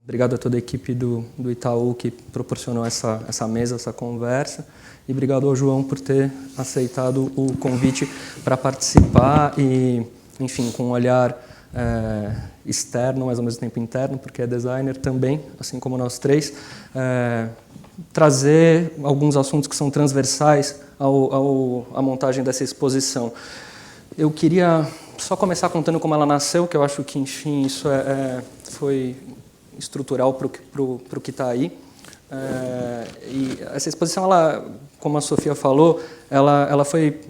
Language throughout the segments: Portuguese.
Obrigado a toda a equipe do Itaú que proporcionou essa mesa, essa conversa. E obrigado ao João por ter aceitado o convite para participar e, enfim, com um olhar externo, mas ao mesmo tempo interno, porque é designer também, assim como nós três, trazer alguns assuntos que são transversais à montagem dessa exposição. Eu queria só começar contando como ela nasceu, que eu acho que, enfim, isso foi estrutural para o que está aí. E essa exposição, ela, como a Sofia falou, ela foi,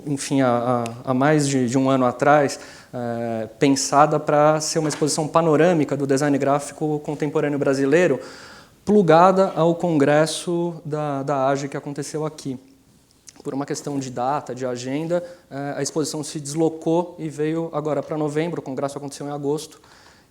enfim, há mais de um ano atrás, pensada para ser uma exposição panorâmica do design gráfico contemporâneo brasileiro, plugada ao congresso da AGE que aconteceu aqui. Por uma questão de data, de agenda, a exposição se deslocou e veio agora para novembro, o congresso aconteceu em agosto.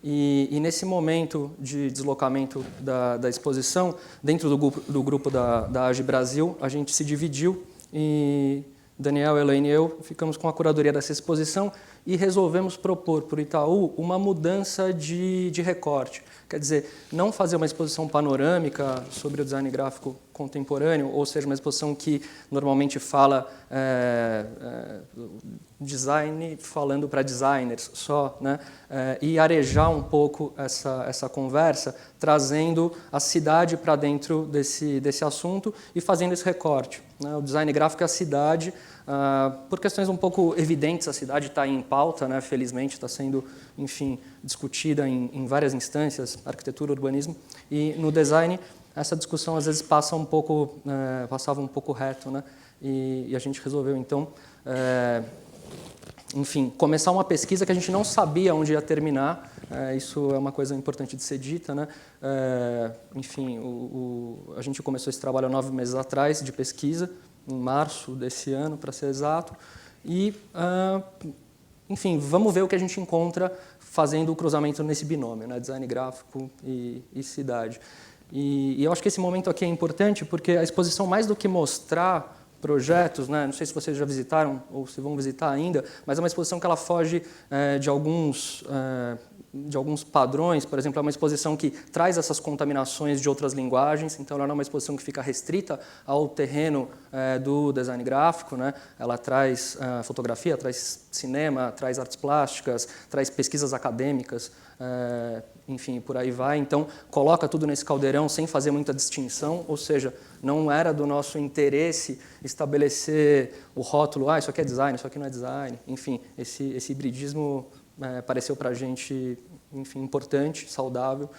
E nesse momento de deslocamento da exposição, dentro do grupo da AGE Brasil, a gente se dividiu e Daniel, Elaine e eu ficamos com a curadoria dessa exposição e resolvemos propor para o Itaú uma mudança de recorte. Quer dizer, não fazer uma exposição panorâmica sobre o design gráfico contemporâneo, ou seja, uma exposição que normalmente fala design falando para designers só, né? E arejar um pouco essa conversa, trazendo a cidade para dentro desse assunto e fazendo esse recorte, né? O design gráfico é a cidade, por questões um pouco evidentes, a cidade está em pauta, né? Felizmente está sendo, enfim, discutida em várias instâncias, arquitetura, urbanismo, e no design essa discussão às vezes passava um pouco reto, né? E a gente resolveu então, enfim, começar uma pesquisa que a gente não sabia onde ia terminar. Isso é uma coisa importante de ser dita, né? Enfim, a gente começou esse trabalho há 9 meses atrás de pesquisa, em março desse ano, para ser exato, e enfim, vamos ver o que a gente encontra fazendo o cruzamento nesse binômio, né? Design gráfico e cidade. E eu acho que esse momento aqui é importante porque a exposição, mais do que mostrar projetos, né? Não sei se vocês já visitaram ou se vão visitar ainda, mas é uma exposição que ela foge de alguns padrões. Por exemplo, é uma exposição que traz essas contaminações de outras linguagens, então ela não é uma exposição que fica restrita ao terreno do design gráfico, né? Ela traz fotografia, traz cinema, traz artes plásticas, traz pesquisas acadêmicas, enfim, por aí vai. Então, coloca tudo nesse caldeirão sem fazer muita distinção, ou seja, não era do nosso interesse estabelecer o rótulo, isso aqui é design, isso aqui não é design. Enfim, esse hibridismo pareceu para a gente, enfim, importante, saudável.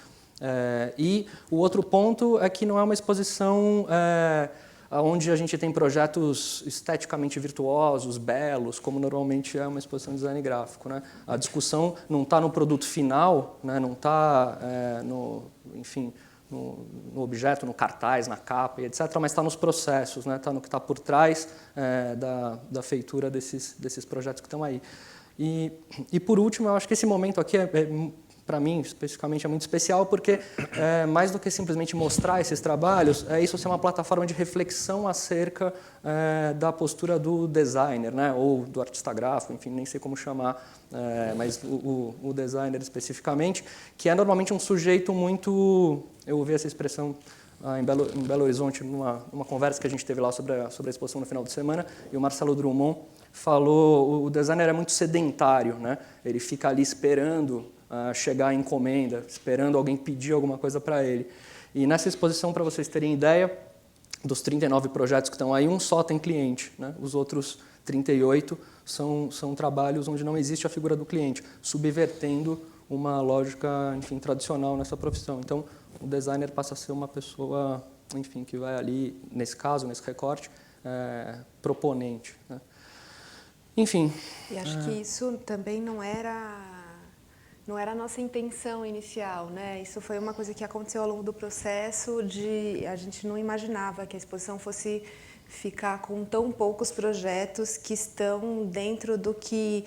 E o outro ponto é que não é uma exposição onde a gente tem projetos esteticamente virtuosos, belos, como normalmente é uma exposição de design gráfico, né? A discussão não está no produto final, né? Não está enfim, no objeto, no cartaz, na capa, etc., mas está nos processos, né? Está no que está por trás da feitura desses projetos que estão aí. E por último, eu acho que esse momento aqui para mim, especificamente, é muito especial porque, mais do que simplesmente mostrar esses trabalhos, isso ser uma plataforma de reflexão acerca da postura do designer, né? Ou do artista gráfico, enfim, nem sei como chamar, mas o designer especificamente, que é normalmente um sujeito muito... Eu ouvi essa expressão em Belo Horizonte, numa conversa que a gente teve lá sobre a exposição no final de semana, e o Marcelo Drummond falou, o designer é muito sedentário, né? Ele fica ali esperando chegar a encomenda, esperando alguém pedir alguma coisa para ele. E nessa exposição, para vocês terem ideia, dos 39 projetos que estão aí, um só tem cliente, né? Os outros 38 são trabalhos onde não existe a figura do cliente, subvertendo uma lógica, enfim, tradicional nessa profissão. Então, o designer passa a ser uma pessoa, enfim, que vai ali, nesse caso, nesse recorte, proponente, né? Enfim. E acho que isso também não era a nossa intenção inicial, né? Isso foi uma coisa que aconteceu ao longo do processo, a gente não imaginava que a exposição fosse ficar com tão poucos projetos que estão dentro do que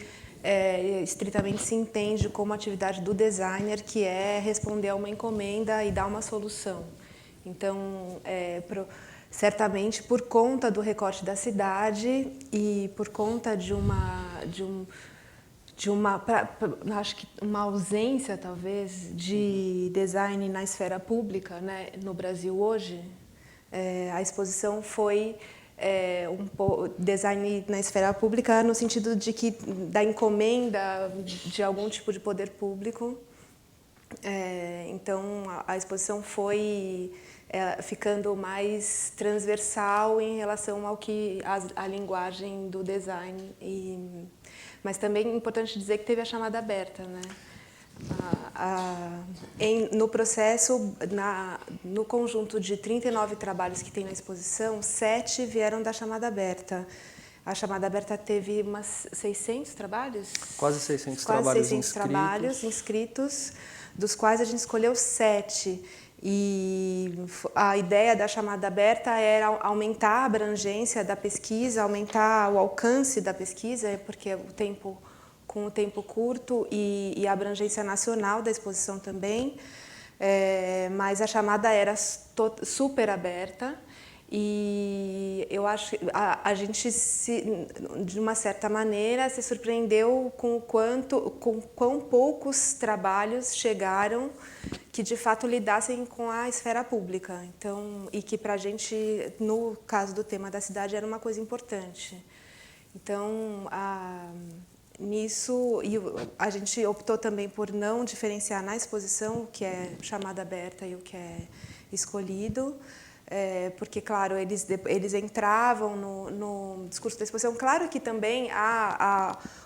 estritamente se entende como atividade do designer, que é responder a uma encomenda e dar uma solução. Então, certamente por conta do recorte da cidade e por conta de acho que uma ausência, talvez, de design na esfera pública, né, no Brasil hoje. A exposição foi design na esfera pública no sentido de que da encomenda de algum tipo de poder público. Então, a exposição foi ficando mais transversal em relação ao que a linguagem do design. Mas também é importante dizer que teve a chamada aberta, né? No processo, no conjunto de 39 trabalhos que tem na exposição, 7 vieram da chamada aberta. A chamada aberta teve umas 600 trabalhos? Quase 600 Quase trabalhos 600 trabalhos inscritos, dos quais a gente escolheu 7. E a ideia da chamada aberta era aumentar a abrangência da pesquisa, aumentar o alcance da pesquisa, porque com o tempo curto e a abrangência nacional da exposição também, mas a chamada era super aberta. E eu acho que a gente, de uma certa maneira, se surpreendeu com quão poucos trabalhos chegaram que, de fato, lidassem com a esfera pública. Então, e que, para a gente, no caso do tema da cidade, era uma coisa importante. Então, nisso, a gente optou também por não diferenciar na exposição o que é chamada aberta e o que é escolhido. Porque, claro, eles entravam no discurso da exposição. Claro que também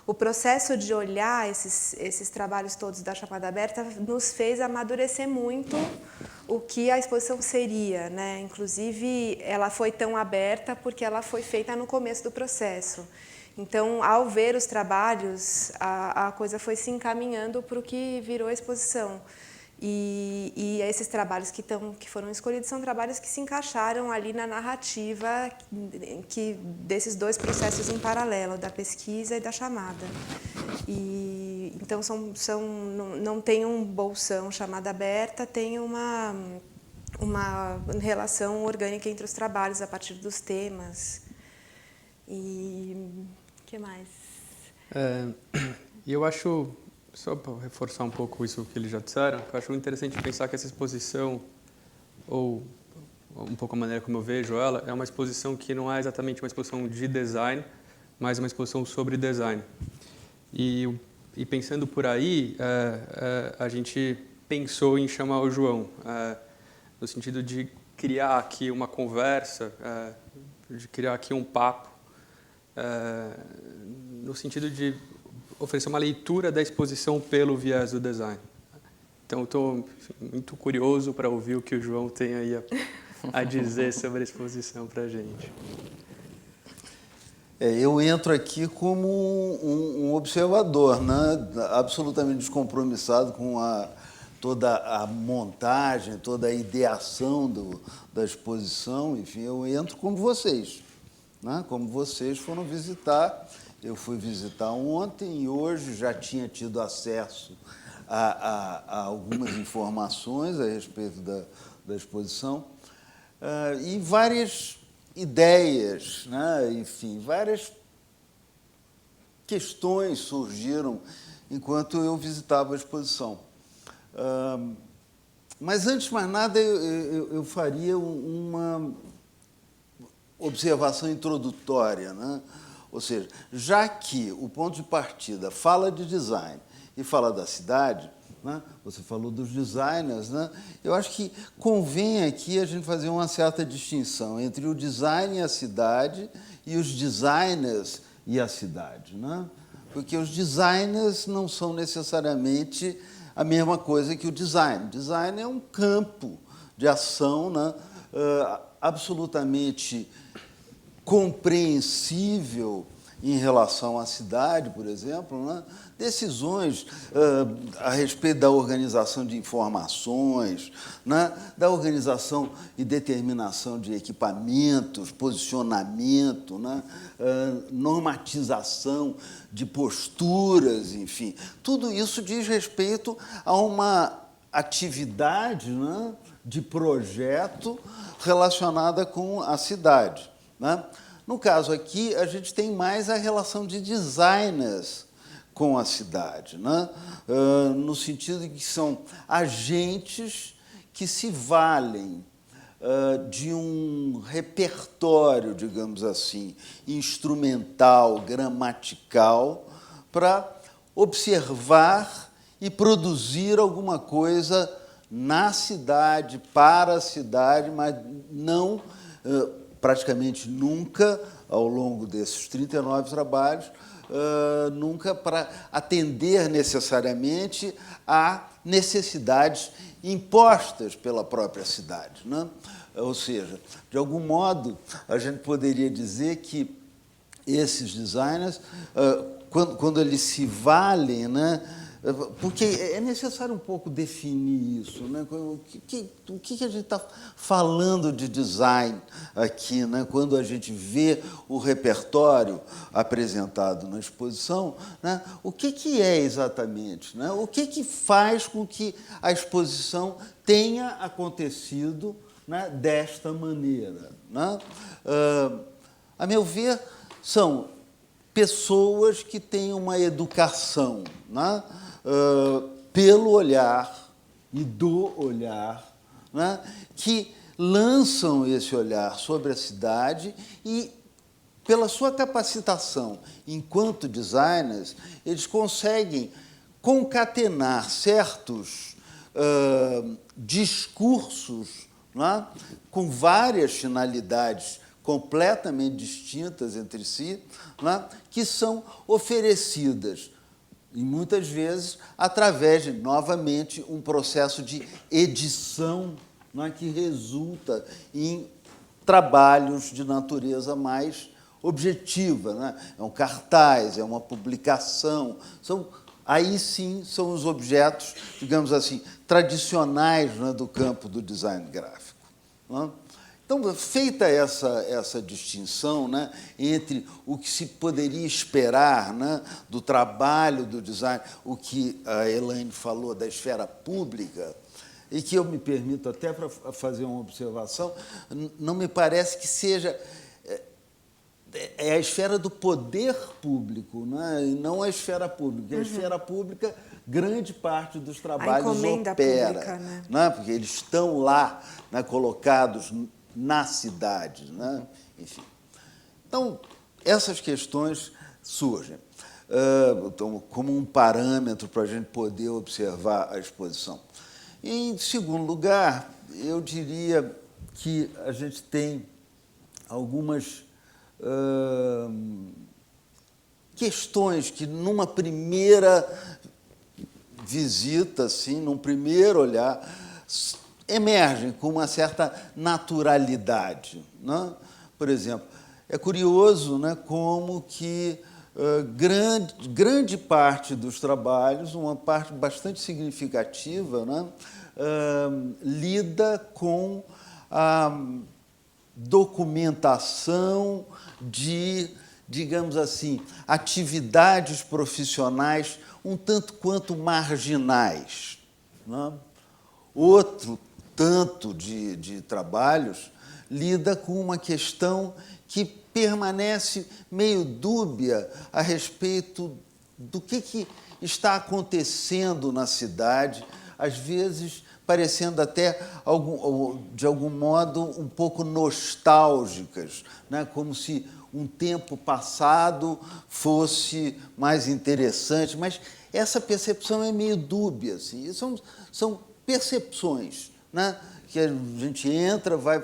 o processo de olhar esses trabalhos todos da chamada aberta nos fez amadurecer muito o que a exposição seria, né? Inclusive, ela foi tão aberta porque ela foi feita no começo do processo. Então, ao ver os trabalhos, a coisa foi se encaminhando para o que virou a exposição. E esses trabalhos que foram escolhidos são trabalhos que se encaixaram ali na narrativa desses dois processos em paralelo, da pesquisa e da chamada. Então, não tem um bolsão chamada aberta, tem uma relação orgânica entre os trabalhos a partir dos temas. E o que mais? E eu acho, só para reforçar um pouco isso que eles já disseram, eu acho interessante pensar que essa exposição, ou um pouco a maneira como eu vejo ela, é uma exposição que não é exatamente uma exposição de design, mas uma exposição sobre design. E pensando por aí, a gente pensou em chamar o João, no sentido de criar aqui uma conversa, de criar aqui um papo, no sentido de oferecer uma leitura da exposição pelo viés do design. Então, estou muito curioso para ouvir o que o João tem aí a dizer sobre a exposição para a gente. Eu entro aqui como um observador, né? Absolutamente descompromissado com toda a montagem, toda a ideação da exposição. Enfim, eu entro como vocês, né? Como vocês foram visitar. Eu fui visitar ontem e hoje já tinha tido acesso a algumas informações a respeito da exposição e várias ideias, né? Enfim, várias questões surgiram enquanto eu visitava a exposição. Mas, antes de mais nada, eu faria uma observação introdutória, né? Ou seja, já que o ponto de partida fala de design e fala da cidade, né? Você falou dos designers, né? Eu acho que convém aqui a gente fazer uma certa distinção entre o design e a cidade e os designers e a cidade, né? Porque os designers não são necessariamente a mesma coisa que o design. O design é um campo de ação, né? Absolutamente compreensível em relação à cidade, por exemplo, né? Decisões a respeito da organização de informações, né? Da organização e determinação de equipamentos, posicionamento, né? Normatização de posturas, enfim. Tudo isso diz respeito a uma atividade, né? De projeto relacionada com a cidade, né? No caso aqui, a gente tem mais a relação de designers com a cidade, né? No sentido de que são agentes que se valem de um repertório, digamos assim, instrumental, gramatical, para observar e produzir alguma coisa na cidade, para a cidade, mas não, praticamente nunca, ao longo desses 39 trabalhos, nunca para atender necessariamente a necessidades impostas pela própria cidade, né? Ou seja, de algum modo, a gente poderia dizer que esses designers, quando eles se valem, né? Porque é necessário um pouco definir isso, né? O que a gente está falando de design aqui, né? Quando a gente vê o repertório apresentado na exposição, né? O que é exatamente, né? O que faz com que a exposição tenha acontecido, né, desta maneira, né? A meu ver, são pessoas que têm uma educação, né, pelo olhar e do olhar, né, que lançam esse olhar sobre a cidade e, pela sua capacitação enquanto designers, eles conseguem concatenar certos discursos, né, com várias finalidades completamente distintas entre si, né, que são oferecidas, e muitas vezes através de, novamente, um processo de edição, né, que resulta em trabalhos de natureza mais objetiva, né? É um cartaz, é uma publicação, aí sim são os objetos, digamos assim, tradicionais, né, do campo do design gráfico, né? Então, feita essa distinção, né, entre o que se poderia esperar, né, do trabalho do design, o que a Elaine falou da esfera pública, e que eu me permito até para fazer uma observação, não me parece que seja a esfera do poder público, né, e não a esfera pública. A esfera pública, grande parte dos trabalhos opera, pública, né? Né, porque eles estão lá, né, colocados na cidade, né? Enfim. Então, essas questões surgem como um parâmetro para a gente poder observar a exposição. Em segundo lugar, eu diria que a gente tem algumas questões que, numa primeira visita, assim, num primeiro olhar, emergem com uma certa naturalidade, né? Por exemplo, é curioso, né, como que grande parte dos trabalhos, uma parte bastante significativa, né, lida com a documentação de, digamos assim, atividades profissionais um tanto quanto marginais, né? Outro tanto de trabalhos lida com uma questão que permanece meio dúbia a respeito do que está acontecendo na cidade, às vezes parecendo até, de algum modo, um pouco nostálgicas, né? Como se um tempo passado fosse mais interessante, mas essa percepção é meio dúbia, assim. São percepções, né, que a gente entra, vai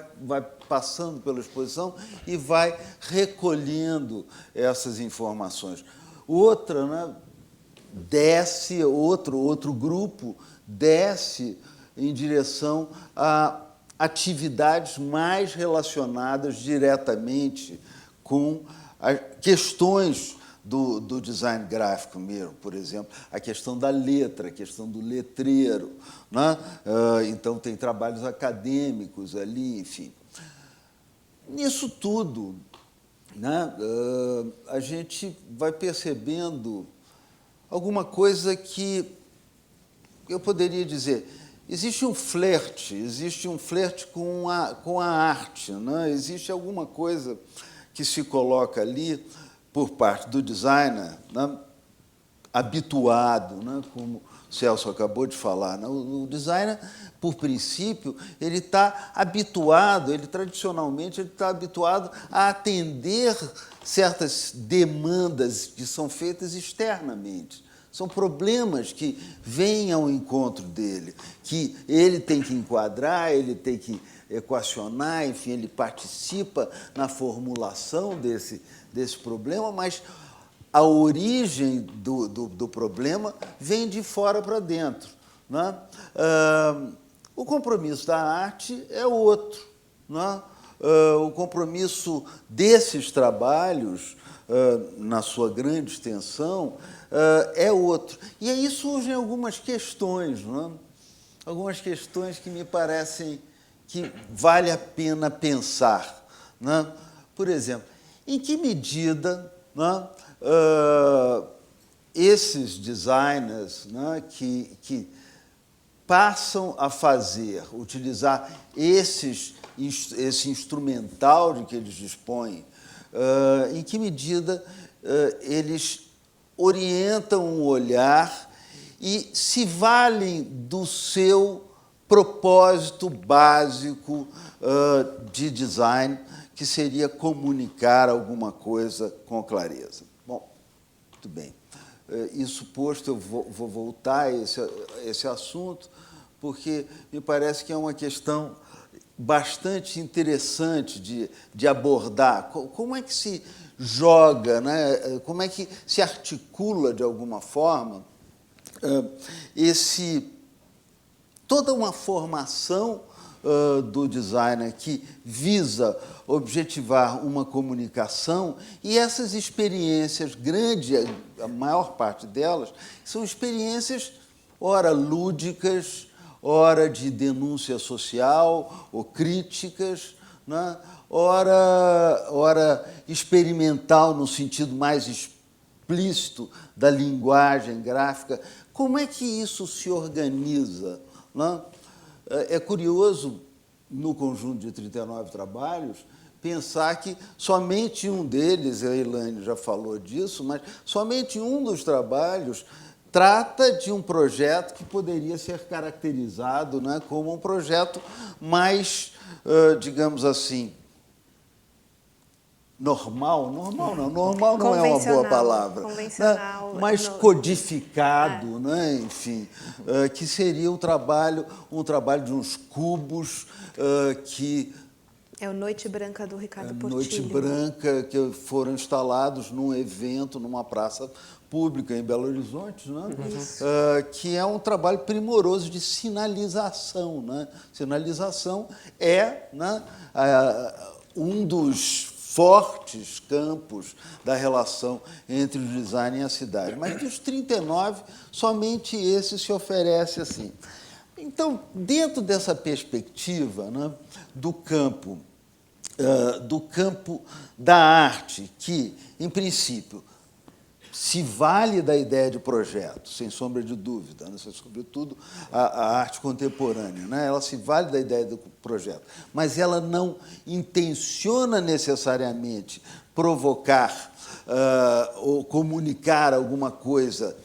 passando pela exposição e vai recolhendo essas informações. Outra, né, desce, outro grupo desce em direção a atividades mais relacionadas diretamente com as questões do design gráfico mesmo, por exemplo, a questão da letra, a questão do letreiro, né? Então, tem trabalhos acadêmicos ali, enfim. Nisso tudo, né, a gente vai percebendo alguma coisa que eu poderia dizer, existe um flerte com a arte, né? Existe alguma coisa que se coloca ali por parte do designer, né, habituado, né, como o Celso acabou de falar, né? O designer, por princípio, ele está habituado, tradicionalmente, ele está habituado a atender certas demandas que são feitas externamente. São problemas que vêm ao encontro dele, que ele tem que enquadrar, ele tem que equacionar, enfim, ele participa na formulação desse problema, mas a origem do problema vem de fora para dentro, né? O compromisso da arte é outro, né? O compromisso desses trabalhos, na sua grande extensão, é outro. E aí surgem algumas questões, né? Algumas questões que me parecem que vale a pena pensar, né? Por exemplo, em que medida, né, esses designers, né, que passam a utilizar esse instrumental de que eles dispõem, em que medida eles orientam um olhar e se valem do seu propósito básico de design, que seria comunicar alguma coisa com clareza. Bom, muito bem. Isso posto, eu vou voltar a esse assunto, porque me parece que é uma questão bastante interessante de abordar. Como é que se joga, né? Como é que se articula, de alguma forma, toda uma formação do designer que visa objetivar uma comunicação, e essas experiências, a maior parte delas, são experiências, ora lúdicas, ora de denúncia social ou críticas, né? ora experimental no sentido mais explícito da linguagem gráfica. Como é que isso se organiza, né? É curioso, no conjunto de 39 trabalhos, pensar que somente um deles, a Elaine já falou disso, mas somente um dos trabalhos trata de um projeto que poderia ser caracterizado, né, como um projeto mais, digamos assim, normal não é uma boa palavra, convencional, né? Mais codificado, né? Enfim, que seria um trabalho de uns cubos que... É o Noite Branca do Ricardo Portillo. Noite Branca, que foram instalados num evento, numa praça pública em Belo Horizonte, né? Que é um trabalho primoroso de sinalização, né? Sinalização é, né, um dos fortes campos da relação entre o design e a cidade. Mas dos 39, somente esse se oferece assim. Então, dentro dessa perspectiva, né, do campo da arte, que, em princípio, se vale da ideia de projeto, sem sombra de dúvida, né? Sobretudo a arte contemporânea, né? Ela se vale da ideia do projeto, mas ela não intenciona necessariamente provocar ou comunicar alguma coisa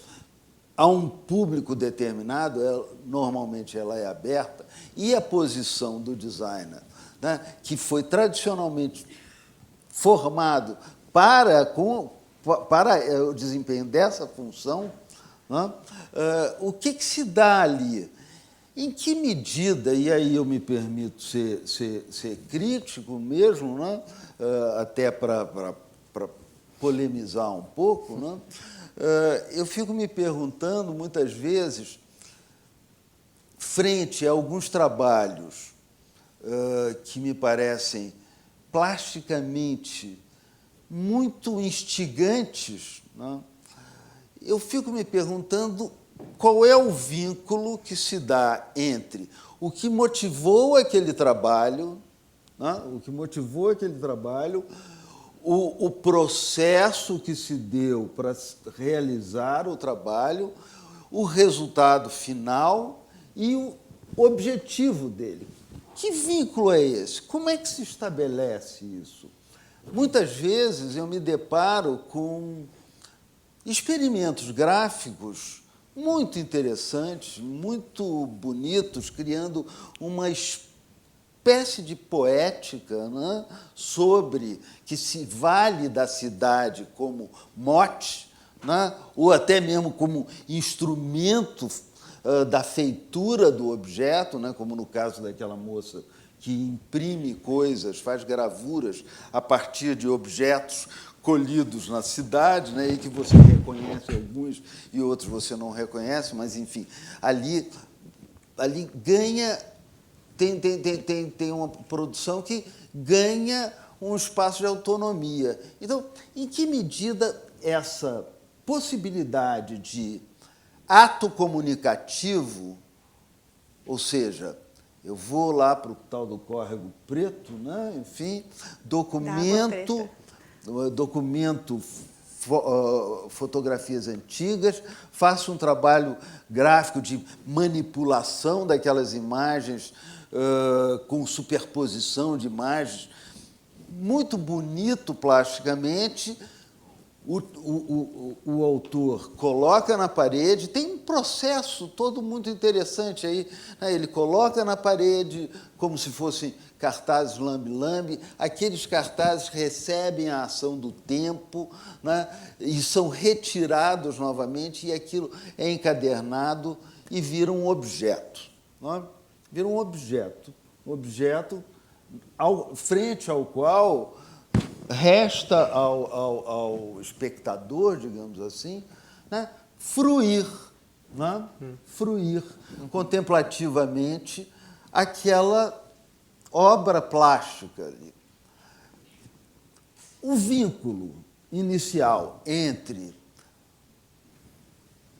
a um público determinado. Normalmente ela é aberta, e a posição do designer, né, que foi tradicionalmente formado para o desempenho dessa função, né? O que se dá ali? Em que medida, e aí eu me permito ser crítico mesmo, né? Até para polemizar um pouco, né? Eu fico me perguntando, muitas vezes, frente a alguns trabalhos que me parecem plasticamente muito instigantes, né? Eu fico me perguntando qual é o vínculo que se dá entre o que motivou aquele trabalho, né? O processo que se deu para realizar o trabalho, o resultado final e o objetivo dele. Que vínculo é esse? Como é que se estabelece isso? Muitas vezes eu me deparo com experimentos gráficos muito interessantes, muito bonitos, criando uma espécie de poética, né, sobre que se vale da cidade como mote, né, ou até mesmo como instrumento da feitura do objeto, né, como no caso daquela moça que imprime coisas, faz gravuras a partir de objetos colhidos na cidade, né, e que você reconhece alguns e outros você não reconhece, mas, enfim, ali ganha, tem uma produção que ganha um espaço de autonomia. Então, em que medida essa possibilidade de ato comunicativo, ou seja, eu vou lá para o tal do Córrego Preto, né? Enfim, documento fotografias antigas, faço um trabalho gráfico de manipulação daquelas imagens, com superposição de imagens, muito bonito plasticamente. O autor coloca na parede, tem um processo todo muito interessante aí, né? Ele coloca na parede como se fossem cartazes lambe-lambe, aqueles cartazes recebem a ação do tempo, né? E são retirados novamente, e aquilo é encadernado e vira um objeto, né? Vira um objeto frente ao qual resta ao espectador, digamos assim, né, fruir contemplativamente aquela obra plástica ali. O vínculo inicial entre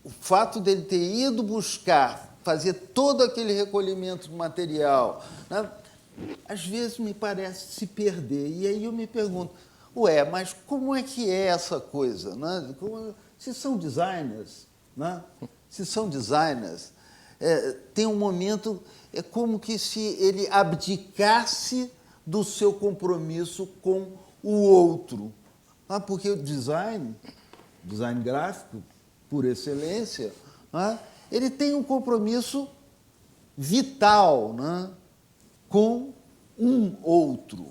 o fato dele ter ido buscar, fazer todo aquele recolhimento de material, né, às vezes me parece se perder. E aí eu me pergunto, mas como é que é essa coisa? Né? Se são designers, né? Tem um momento, é como que se ele abdicasse do seu compromisso com o outro. Porque o design gráfico, por excelência, né, ele tem um compromisso vital, né, com um outro,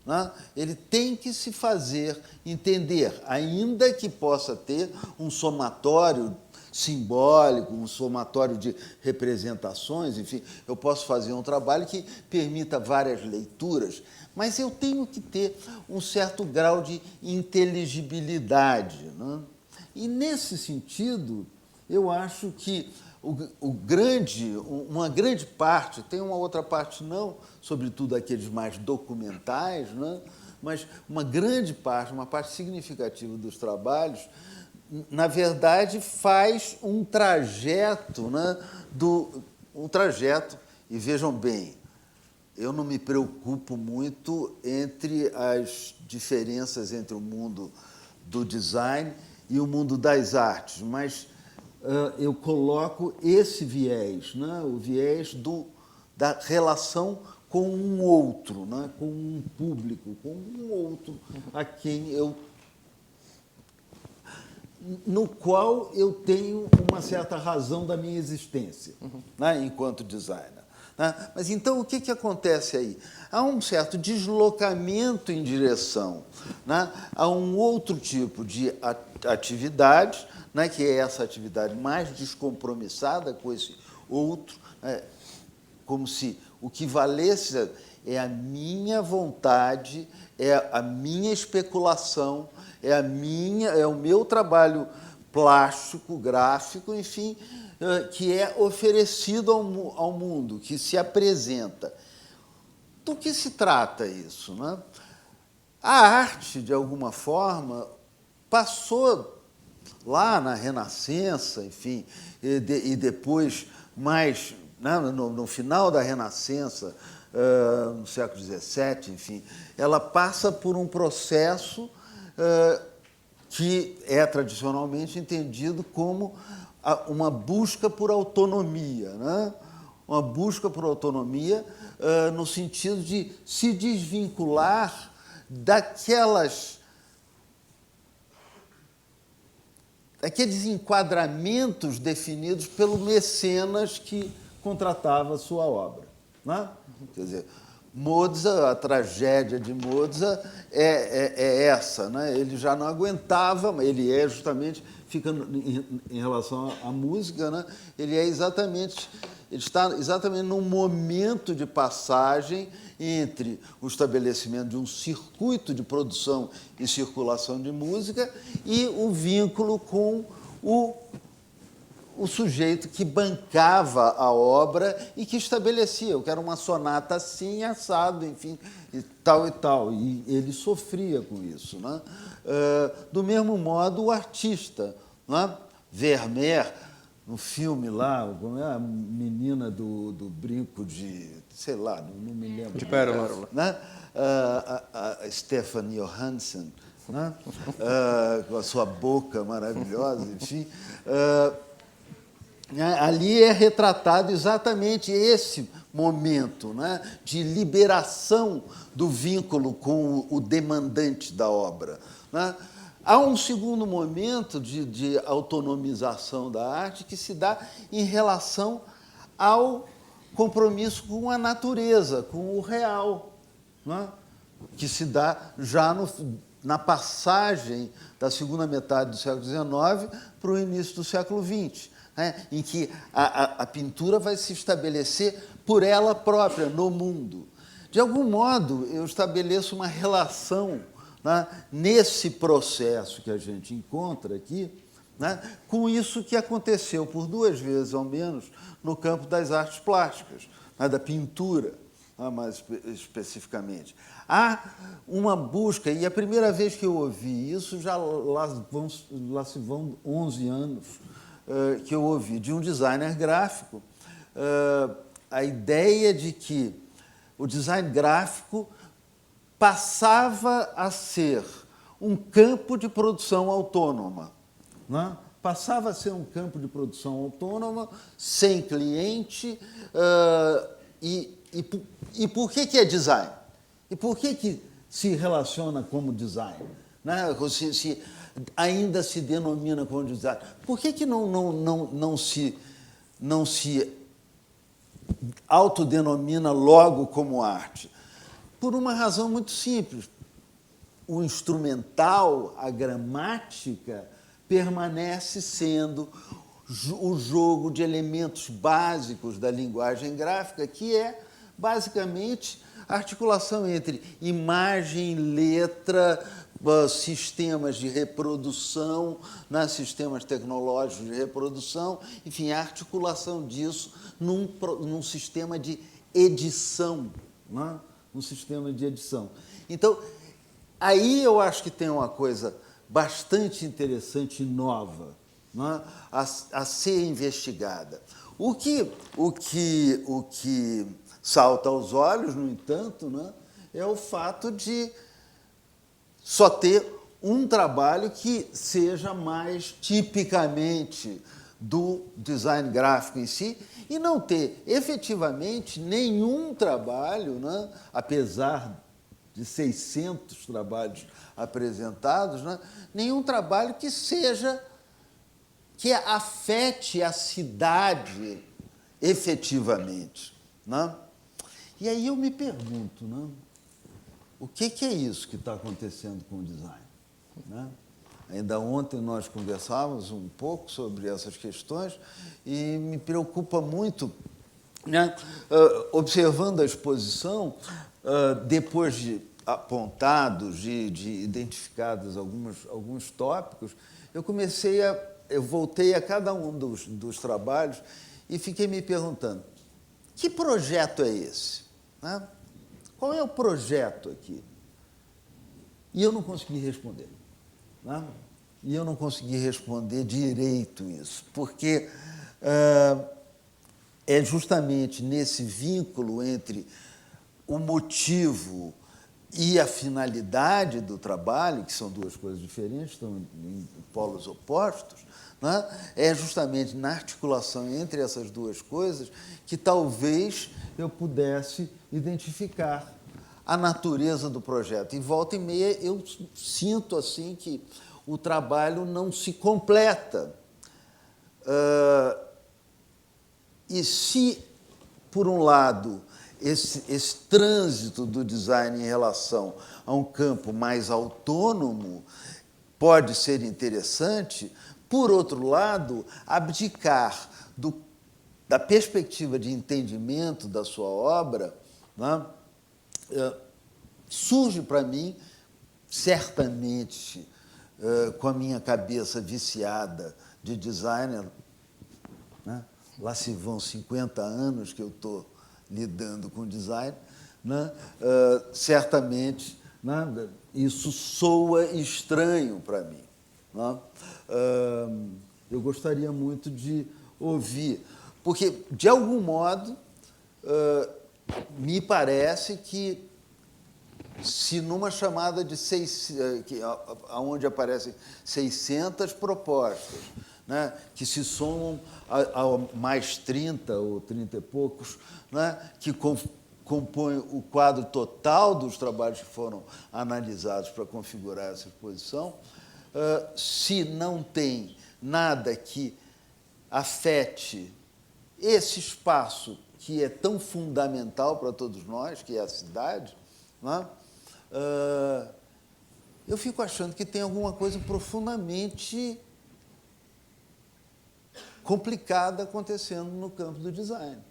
né? Ele tem que se fazer entender, ainda que possa ter um somatório simbólico, um somatório de representações, enfim, eu posso fazer um trabalho que permita várias leituras, mas eu tenho que ter um certo grau de inteligibilidade, né? E, nesse sentido, eu acho que uma grande parte, tem uma outra parte não, sobretudo aqueles mais documentais, né? Mas uma grande parte, uma parte significativa dos trabalhos, na verdade, faz um trajeto, né? E vejam bem, eu não me preocupo muito entre as diferenças entre o mundo do design e o mundo das artes, mas eu coloco esse viés, né? O viés da relação com um outro, né? Com um público, com um outro a quem no qual eu tenho uma certa razão da minha existência, né? Enquanto designer. Né? Mas então o que acontece aí? Há um certo deslocamento em direção, né, a um outro tipo de atividade, né, que é essa atividade mais descompromissada com esse outro, né, como se o que valesse é a minha vontade, é a minha especulação, é o meu trabalho plástico, gráfico, enfim, que é oferecido ao mundo, que se apresenta. Do que se trata isso, né? A arte, de alguma forma, passou lá na Renascença, enfim, e depois mais, né, no final da Renascença, no século XVII, enfim, ela passa por um processo que é tradicionalmente entendido como uma busca por autonomia, né? Uma busca por autonomia no sentido de se desvincular daquelas aqueles enquadramentos definidos pelo mecenas que contratava a sua obra. Né? Quer dizer, Mozart, a tragédia de Mozart é essa. Né? Ele já não aguentava, ele é justamente, fica em relação à música, né? Ele está exatamente num momento de passagem entre o estabelecimento de um circuito de produção e circulação de música e o vínculo com o sujeito que bancava a obra e que estabelecia, eu quero uma sonata assim, assado, enfim, e tal e tal. E ele sofria com isso. Né? Do mesmo modo, o artista. Né? Vermeer, no filme lá, como é a menina do brinco de, sei lá, não me lembro. De pérola. Né? A Stefanie Johansen, né? Com a sua boca maravilhosa, enfim. Ali é retratado exatamente esse momento, né, de liberação do vínculo com o demandante da obra. Né? Há um segundo momento de autonomização da arte que se dá em relação ao compromisso com a natureza, com o real, né? Que se dá já na passagem da segunda metade do século XIX para o início do século XX. Né, em que a pintura vai se estabelecer por ela própria no mundo. De algum modo, eu estabeleço uma relação, né, nesse processo que a gente encontra aqui, né, com isso que aconteceu por 2 vezes, ao menos, no campo das artes plásticas, né, da pintura, né, mais especificamente. Há uma busca, e a primeira vez que eu ouvi isso, já lá se vão 11 anos, que eu ouvi de um designer gráfico, a ideia de que o design gráfico passava a ser um campo de produção autônoma. Né? Passava a ser um campo de produção autônoma, sem cliente. E por que é design? E por que se relaciona como design? Né? Se ainda se denomina como design. Por que não se autodenomina logo como arte? Por uma razão muito simples. O instrumental, a gramática, permanece sendo o jogo de elementos básicos da linguagem gráfica, que é, basicamente, a articulação entre imagem, letra, sistemas de reprodução, né, sistemas tecnológicos de reprodução, enfim, a articulação disso num sistema de edição, né, um sistema de edição. Então, aí eu acho que tem uma coisa bastante interessante e nova, né, a ser investigada. O que salta aos olhos, no entanto, né, é o fato de só ter um trabalho que seja mais tipicamente do design gráfico em si e não ter efetivamente nenhum trabalho, né, apesar de 600 trabalhos apresentados, né, nenhum trabalho que afete a cidade efetivamente. Né? E aí eu me pergunto, né, o que é isso que está acontecendo com o design? Né? Ainda ontem nós conversávamos um pouco sobre essas questões e me preocupa muito, né, observando a exposição, depois de apontados, de identificados alguns tópicos, eu voltei a cada um dos trabalhos e fiquei me perguntando, que projeto é esse? Né? Qual é o projeto aqui? E eu não consegui responder. Né? E eu não consegui responder direito isso, porque é justamente nesse vínculo entre o motivo e a finalidade do trabalho, que são duas coisas diferentes, estão em polos opostos, né? É justamente na articulação entre essas duas coisas que talvez eu pudesse identificar a natureza do projeto. E volta e meia eu sinto assim que o trabalho não se completa. E se, por um lado, esse trânsito do design em relação a um campo mais autônomo pode ser interessante, por outro lado, abdicar da perspectiva de entendimento da sua obra, né, surge para mim, certamente, com a minha cabeça viciada de designer, né, lá se vão 50 anos que eu estou lidando com design, né, certamente, né, isso soa estranho para mim. Né? Eu gostaria muito de ouvir, porque, de algum modo, me parece que se numa chamada de onde aparecem 600 propostas, né, que se somam a mais 30 ou 30 e poucos, né, que compõem o quadro total dos trabalhos que foram analisados para configurar essa exposição, se não tem nada que afete esse espaço que é tão fundamental para todos nós, que é a cidade, né, eu fico achando que tem alguma coisa profundamente complicada acontecendo no campo do design.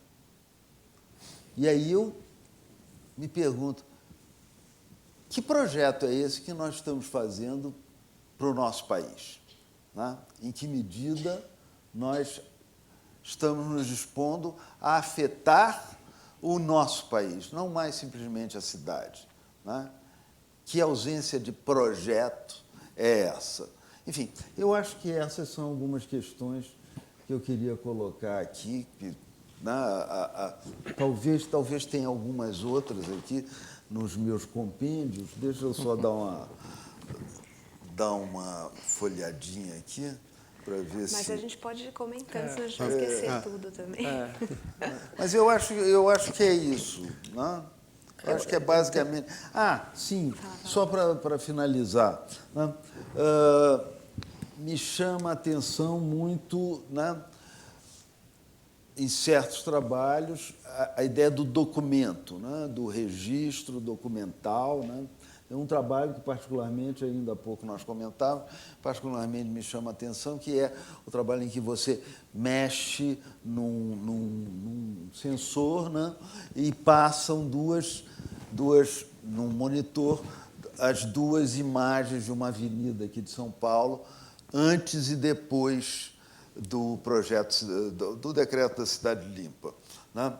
E aí eu me pergunto, que projeto é esse que nós estamos fazendo para o nosso país? Né? Em que medida nós estamos nos dispondo a afetar o nosso país, não mais simplesmente a cidade? Né? Que ausência de projeto é essa? Enfim, eu acho que essas são algumas questões que eu queria colocar aqui, que, né, talvez tenha algumas outras aqui nos meus compêndios. Deixa eu só dar uma folhadinha aqui para ver se... Mas a gente pode ir comentando, senão a gente vai esquecer tudo também. Mas eu acho que é isso, né? Eu acho que é basicamente... sim, só para finalizar, né? Me chama a atenção muito, né, em certos trabalhos, a ideia do documento, né, do registro documental. Né? É um trabalho que, particularmente, ainda há pouco nós comentávamos, particularmente me chama a atenção, que é o trabalho em que você mexe num sensor, né, e passam num monitor, as duas imagens de uma avenida aqui de São Paulo, antes e depois do projeto, do decreto da Cidade Limpa. Né?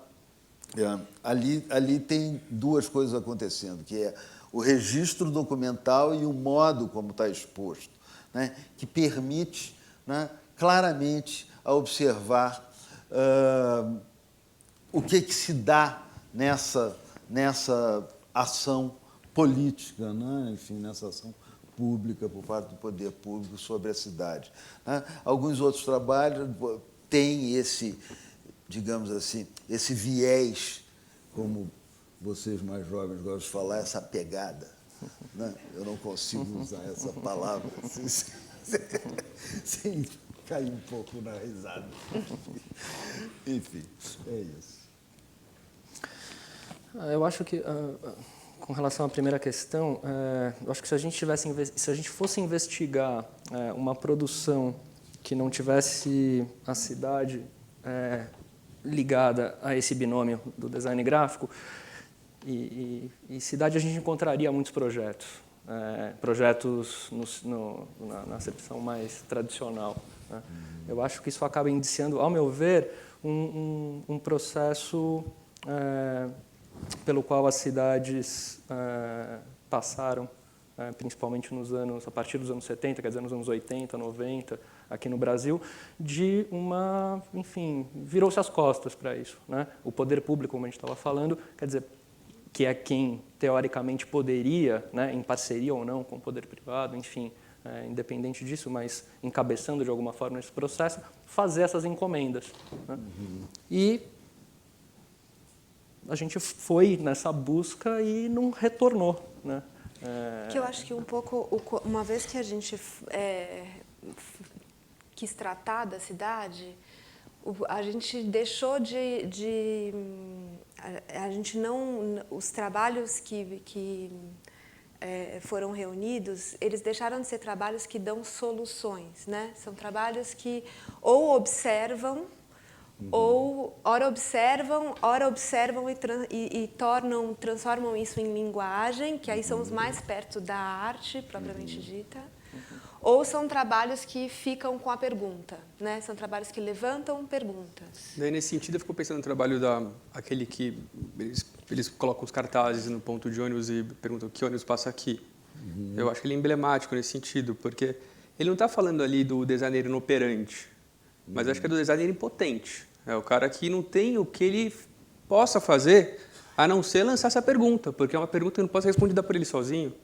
Ali tem duas coisas acontecendo, que é o registro documental e o modo como está exposto, né? Que permite, né, claramente a observar o que se dá nessa ação política, né? Enfim, nessa ação pública, por parte do poder público sobre a cidade. Né? Alguns outros trabalhos têm esse, digamos assim, esse viés, como vocês mais jovens gostam de falar, essa pegada. Né? Eu não consigo usar essa palavra sem cair um pouco na risada. Enfim, é isso. Eu acho que... com relação à primeira questão, eu acho que se a gente fosse investigar uma produção que não tivesse a cidade ligada a esse binômio do design gráfico, e cidade a gente encontraria muitos projetos, projetos na acepção mais tradicional. Né? Eu acho que isso acaba indiciando, ao meu ver, um processo pelo qual as cidades passaram, principalmente a partir dos anos 70, quer dizer, nos anos 80, 90, aqui no Brasil, enfim, virou-se as costas para isso. Né? O poder público, como a gente estava falando, quer dizer, que é quem, teoricamente, poderia, né, em parceria ou não com o poder privado, enfim, independente disso, mas encabeçando de alguma forma esse processo, fazer essas encomendas. Né? E a gente foi nessa busca e não retornou. Né? Que eu acho que um pouco, uma vez que a gente quis tratar da cidade, a gente deixou a gente não, os trabalhos que foram reunidos, eles deixaram de ser trabalhos que dão soluções, né? São trabalhos que ou observam, ou ora observam e transformam isso em linguagem, que aí são os mais perto da arte propriamente dita, ou são trabalhos que ficam com a pergunta, né? São trabalhos que levantam perguntas. Daí, nesse sentido, eu fico pensando no trabalho aquele que eles colocam os cartazes no ponto de ônibus e perguntam que ônibus passa aqui. Eu acho que ele é emblemático nesse sentido, porque ele não está falando ali do designer inoperante, mas acho que é do designer impotente. É o cara que não tem o que ele possa fazer a não ser lançar essa pergunta, porque é uma pergunta que não pode ser respondida por ele sozinho.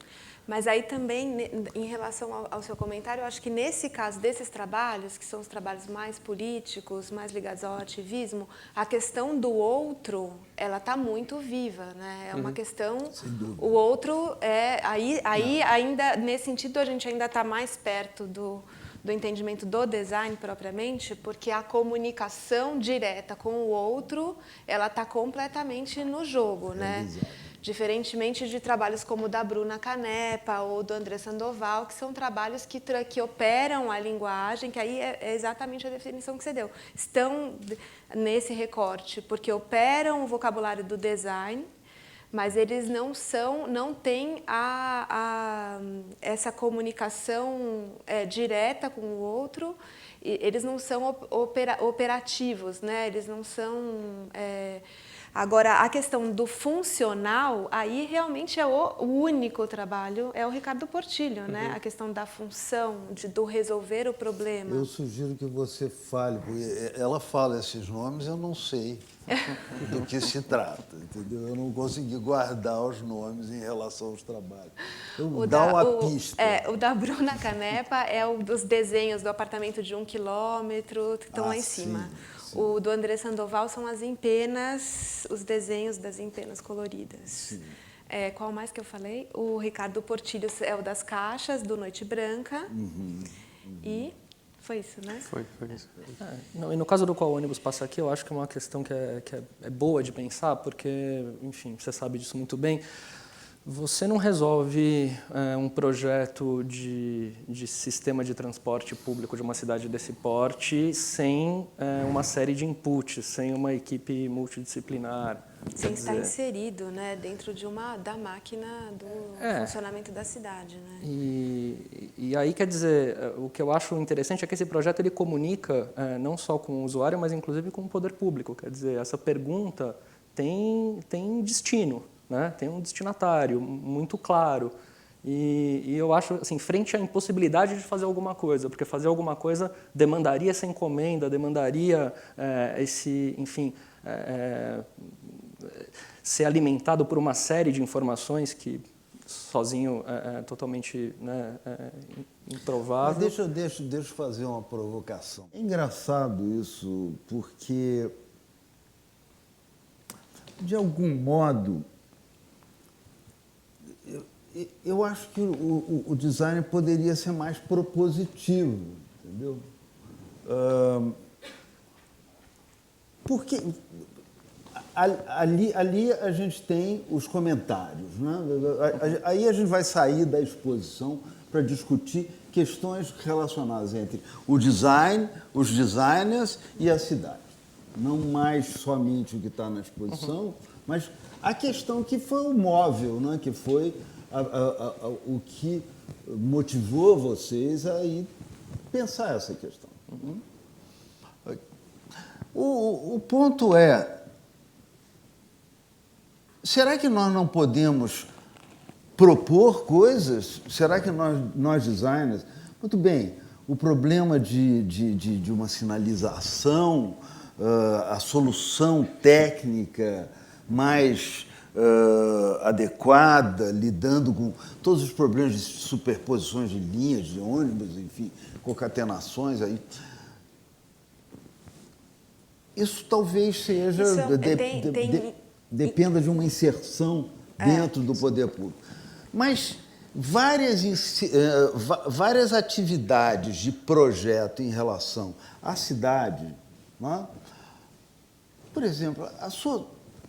Mas aí também, em relação ao seu comentário, eu acho que nesse caso desses trabalhos, que são os trabalhos mais políticos, mais ligados ao ativismo, a questão do outro, ela está muito viva, né? É uma questão, o outro aí ainda, nesse sentido, a gente ainda está mais perto do entendimento do design propriamente, porque a comunicação direta com o outro, ela está completamente no jogo, né? Diferentemente de trabalhos como o da Bruna Canepa ou do André Sandoval, que são trabalhos que operam a linguagem, que aí é exatamente a definição que você deu. Estão nesse recorte, porque operam o vocabulário do design, mas eles não têm essa comunicação direta com o outro, eles não são operativos, né? Eles não são... Agora, a questão do funcional, aí realmente é o único trabalho, é o Ricardo Portillo, né? A questão da função, do resolver o problema. Eu sugiro que você fale, porque ela fala esses nomes, eu não sei do que se trata, entendeu? Eu não consegui guardar os nomes em relação aos trabalhos. Dá uma pista. O da Bruna Canepa é o dos desenhos do apartamento de 1 quilômetro, que estão lá em cima. Sim. O do André Sandoval são as empenas, os desenhos das empenas coloridas. Qual mais que eu falei? O Ricardo Portillo é o das caixas, do Noite Branca. E foi isso, né? Foi isso. E no caso do Qual Ônibus Passa Aqui, eu acho que é uma questão que é boa de pensar, porque, enfim, você sabe disso muito bem. Você não resolve um projeto de sistema de transporte público de uma cidade desse porte sem uma série de inputs, sem uma equipe multidisciplinar. Sem estar inserido, né, dentro da máquina do funcionamento da cidade. Né? E aí, quer dizer, o que eu acho interessante é que esse projeto ele comunica não só com o usuário, mas inclusive com o poder público. Quer dizer, essa pergunta tem destino. Né? Tem um destinatário muito claro. E eu acho, assim, frente à impossibilidade de fazer alguma coisa, porque fazer alguma coisa demandaria essa encomenda, demandaria ser alimentado por uma série de informações que sozinho é totalmente improvável. Mas deixa eu fazer uma provocação. É engraçado isso, porque, de algum modo, eu acho que o design poderia ser mais propositivo, entendeu? Porque ali a gente tem os comentários, né? Aí a gente vai sair da exposição para discutir questões relacionadas entre o design, os designers e a cidade. Não mais somente o que está na exposição, mas a questão que foi o móvel, né? Que foi o que motivou vocês a ir pensar essa questão. O ponto é, será que nós não podemos propor coisas? Será que nós designers... Muito bem, o problema de uma sinalização, a solução técnica mais adequada, lidando com todos os problemas de superposições de linhas, de ônibus, enfim, concatenações aí. Isso talvez seja... dependa de uma inserção dentro do poder público. Mas várias atividades de projeto em relação à cidade, né? Por exemplo,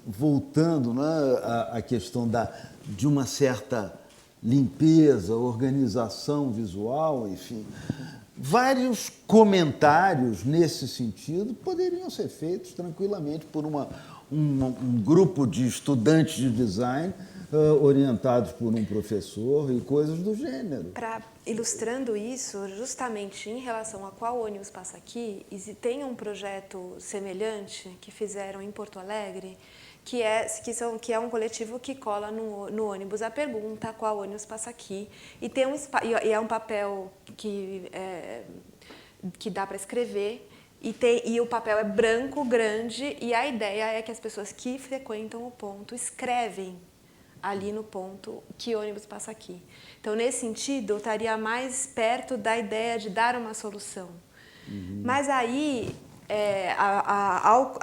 voltando, né, à questão de uma certa limpeza, organização visual, enfim, vários comentários nesse sentido poderiam ser feitos tranquilamente por um grupo de estudantes de design orientados por um professor e coisas do gênero. Ilustrando isso, justamente em relação a qual ônibus passa aqui, tem um projeto semelhante que fizeram em Porto Alegre, que é um coletivo que cola no ônibus a pergunta qual ônibus passa aqui, e é um papel que dá para escrever, e o papel é branco, grande, e a ideia é que as pessoas que frequentam o ponto escrevem ali no ponto que ônibus passa aqui. Então, nesse sentido, eu estaria mais perto da ideia de dar uma solução. Mas aí, ao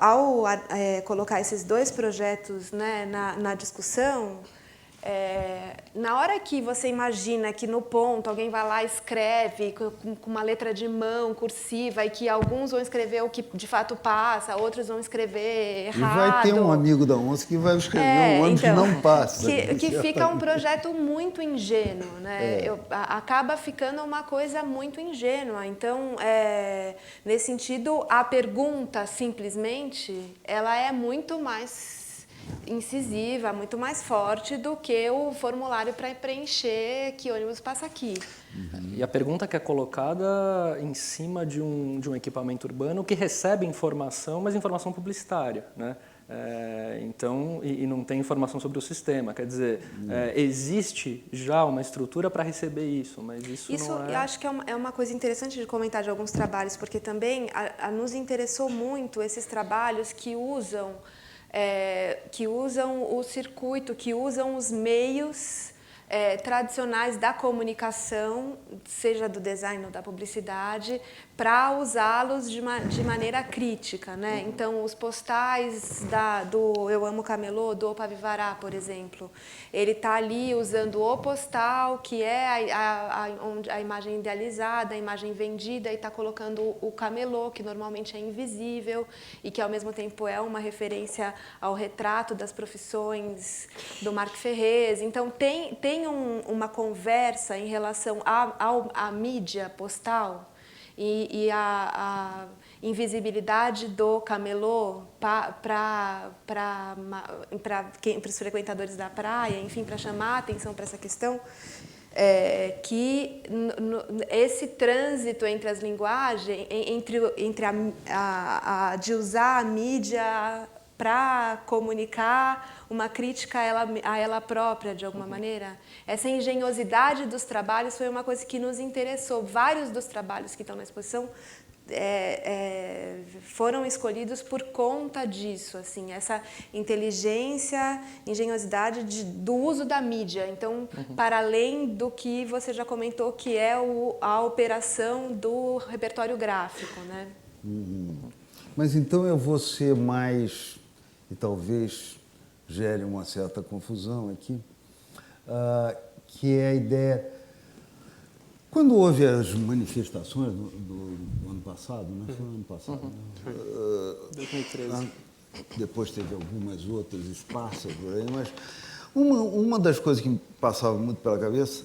colocar esses dois projetos, né, na discussão, na hora que você imagina que no ponto alguém vai lá e escreve com uma letra de mão, cursiva, e que alguns vão escrever o que de fato passa, outros vão escrever errado. E vai ter um amigo da onça que vai escrever um ônibus que não passa. Que fica um projeto muito ingênuo, né? Acaba ficando uma coisa muito ingênua. Então, nesse sentido, a pergunta, simplesmente, ela é muito mais incisiva, muito mais forte do que o formulário para preencher que ônibus passa aqui. E a pergunta que é colocada em cima de um equipamento urbano que recebe informação, mas informação publicitária, né? Então, e não tem informação sobre o sistema. Quer dizer, existe já uma estrutura para receber isso, mas isso não é... Eu acho que é uma coisa interessante de comentar de alguns trabalhos, porque também nos interessou muito esses trabalhos que usam o circuito, que usam os meios tradicionais da comunicação, seja do design ou da publicidade, para usá-los de maneira crítica, né? Então, os postais do Eu Amo Camelô, do Opa Vivará, por exemplo, ele está ali usando o postal, que é a imagem idealizada, a imagem vendida, e está colocando o camelô, que normalmente é invisível e que, ao mesmo tempo, é uma referência ao retrato das profissões do Marc Ferrez. Então, tem uma conversa em relação à mídia postal e a invisibilidade do camelô para os frequentadores da praia, enfim, para chamar a atenção para essa questão, que esse trânsito entre as linguagens, de usar a mídia para comunicar uma crítica a ela própria, de alguma maneira. Essa engenhosidade dos trabalhos foi uma coisa que nos interessou. Vários dos trabalhos que estão na exposição foram escolhidos por conta disso, assim, essa inteligência, engenhosidade do uso da mídia. Então, para além do que você já comentou, que é a operação do repertório gráfico, né? Mas então eu vou ser mais, e talvez gere uma certa confusão aqui, que é a ideia... Quando houve as manifestações do ano passado, né? Foi no ano passado, né? 2013. Depois teve algumas outras esparsas por aí, mas uma das coisas que me passava muito pela cabeça...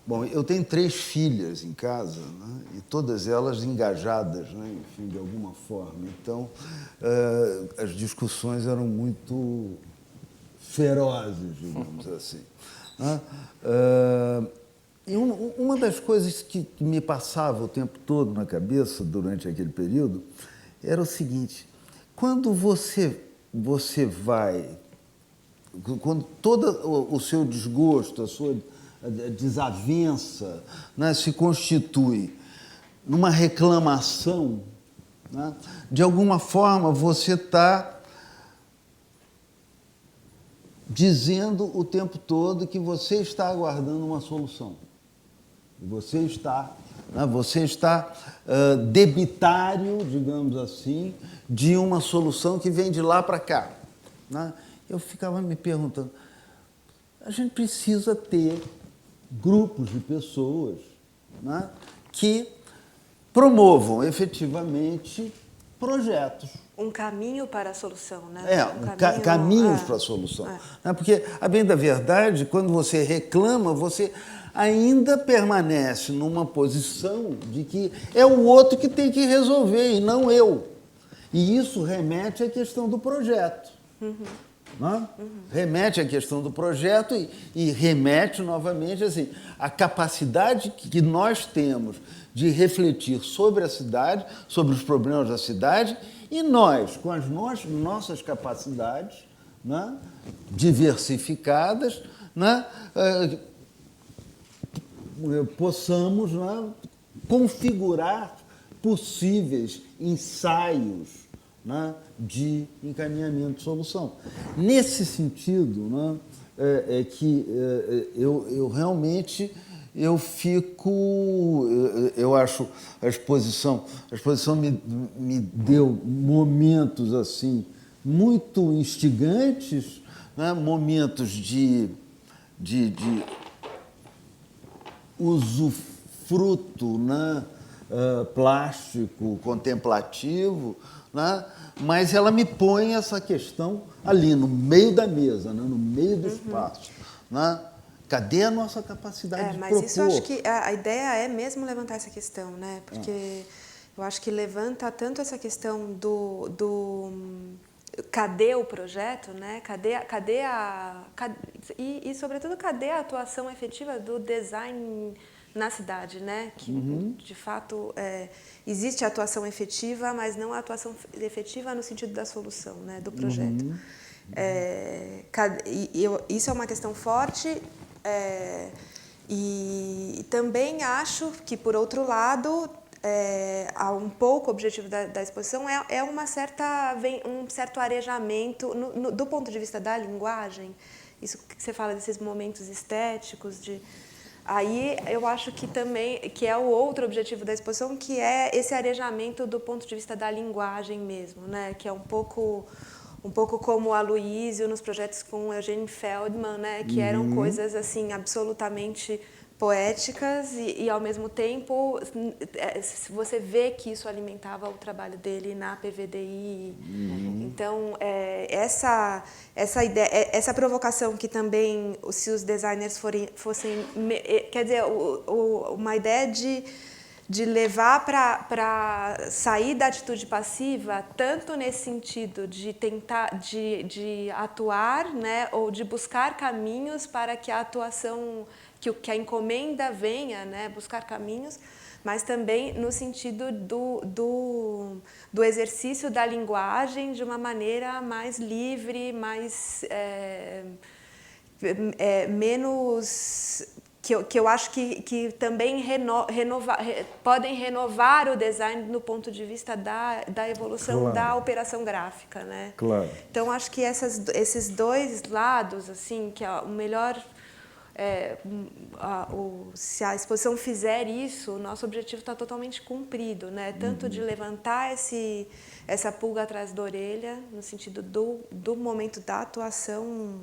Bom, eu tenho 3 filhas em casa, né? E todas elas engajadas, né? Enfim, de alguma forma. Então, as discussões eram muito ferozes, digamos assim, né? E uma das coisas que me passava o tempo todo na cabeça durante aquele período era o seguinte: quando você vai, quando todo o seu desgosto, a sua desavença, né, se constitui numa reclamação, né, de alguma forma você está dizendo o tempo todo que você está aguardando uma solução. Você está debitário, digamos assim, de uma solução que vem de lá para cá, né? Eu ficava me perguntando, a gente precisa ter grupos de pessoas, né, que promovam efetivamente projetos. Um caminho para a solução, né? Caminhos para a solução. Né? Porque, a bem da verdade, quando você reclama, você ainda permanece numa posição de que é o outro que tem que resolver e não eu. E isso remete à questão do projeto. Né? Remete à questão do projeto e remete novamente assim, à capacidade que nós temos de refletir sobre a cidade, sobre os problemas da cidade, e nós, com as nossas capacidades, né, diversificadas, né, possamos, né, configurar possíveis ensaios, né, de encaminhamento de solução. Nesse sentido, né, eu realmente eu acho a exposição me deu momentos assim muito instigantes, né, momentos de usufruto, né, plástico, contemplativo, né? Mas ela me põe essa questão ali, no meio da mesa, né? No meio do espaço. Né? Cadê a nossa capacidade de propor? Mas isso eu acho que a ideia é mesmo levantar essa questão, né? Porque eu acho que levanta tanto essa questão do cadê o projeto, né? E sobretudo, cadê a atuação efetiva do design na cidade, né? Que, de fato, existe a atuação efetiva, mas não a atuação efetiva no sentido da solução, né? Do projeto. Isso é uma questão forte, e também acho que, por outro lado, há um pouco o objetivo da exposição é um certo arejamento do ponto de vista da linguagem. Isso que você fala desses momentos estéticos, aí eu acho que também que é o outro objetivo da exposição, que é esse arejamento do ponto de vista da linguagem mesmo, né? Que é um pouco como o Aloysio nos projetos com o Eugene Feldman, né? Que eram coisas assim absolutamente poéticas e ao mesmo tempo você vê que isso alimentava o trabalho dele na PVDI. Então essa ideia, essa provocação que também, se os designers fossem, quer dizer, uma ideia de levar para sair da atitude passiva, tanto nesse sentido de tentar de atuar, né, ou de buscar caminhos para que a atuação, que a encomenda venha, né, buscar caminhos, mas também no sentido do exercício da linguagem de uma maneira mais livre, mais menos, que eu acho que também podem renovar o design no ponto de vista da evolução da operação gráfica, né? Claro. Então acho que esses dois lados, assim, que é o melhor, se a exposição fizer isso, o nosso objetivo está totalmente cumprido, né? Tanto de levantar essa pulga atrás da orelha, no sentido do momento da atuação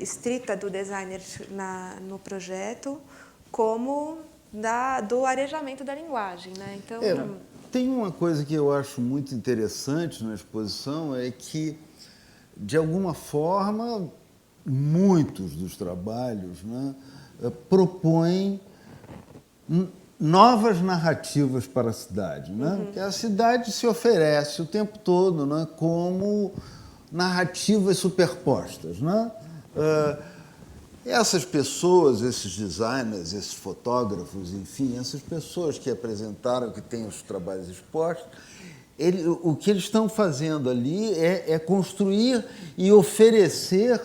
estrita do designer no projeto, como do arejamento da linguagem, né? Então, tem uma coisa que eu acho muito interessante na exposição, é que, de alguma forma, muitos dos trabalhos, né, propõem novas narrativas para a cidade, né? Que a cidade se oferece o tempo todo, né, como narrativas superpostas, né? Essas pessoas, esses designers, esses fotógrafos, enfim, essas pessoas que apresentaram, que têm os trabalhos expostos, o que eles estão fazendo ali é construir e oferecer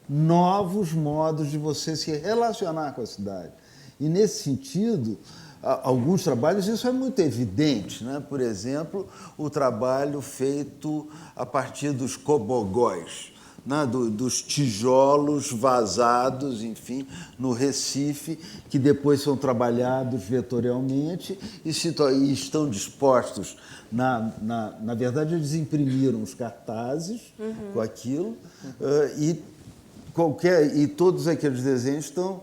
novos modos de você se relacionar com a cidade. E, nesse sentido, alguns trabalhos, isso é muito evidente, né? Por exemplo, o trabalho feito a partir dos cobogóis, né? Dos tijolos vazados, enfim, no Recife, que depois são trabalhados vetorialmente e estão dispostos. Na verdade, eles imprimiram os cartazes com aquilo e e todos aqueles desenhos estão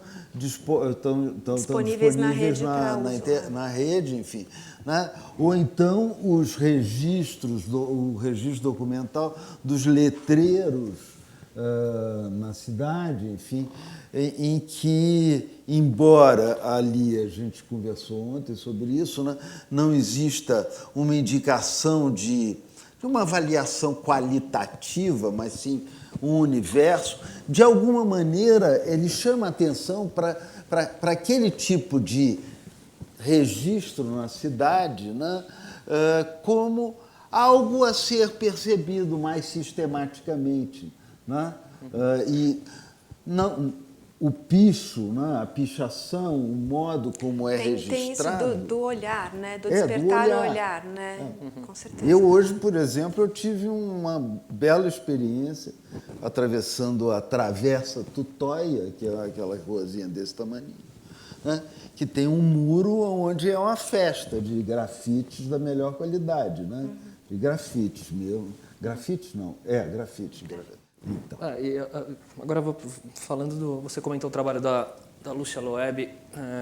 disponíveis na rede na rede, enfim. Né? Ou então os registros, o registro documental dos letreiros na cidade, enfim, em que, embora ali a gente conversou ontem sobre isso, né, não exista uma indicação de uma avaliação qualitativa, mas sim um universo, de alguma maneira ele chama atenção para aquele tipo de registro na cidade, né, como algo a ser percebido mais sistematicamente. Né? E não, o picho, né, a pichação, o modo como é registrado... Tem isso do olhar, né? Do despertar o olhar. Né? Com certeza. Eu hoje, por exemplo, eu tive uma bela experiência atravessando a Travessa Tutóia, que é aquela ruazinha desse tamanho, né, que tem um muro onde é uma festa de grafites da melhor qualidade, né? De grafites mesmo. Grafites não, grafites. Então. Agora falando você comentou o trabalho da Lúcia Loeb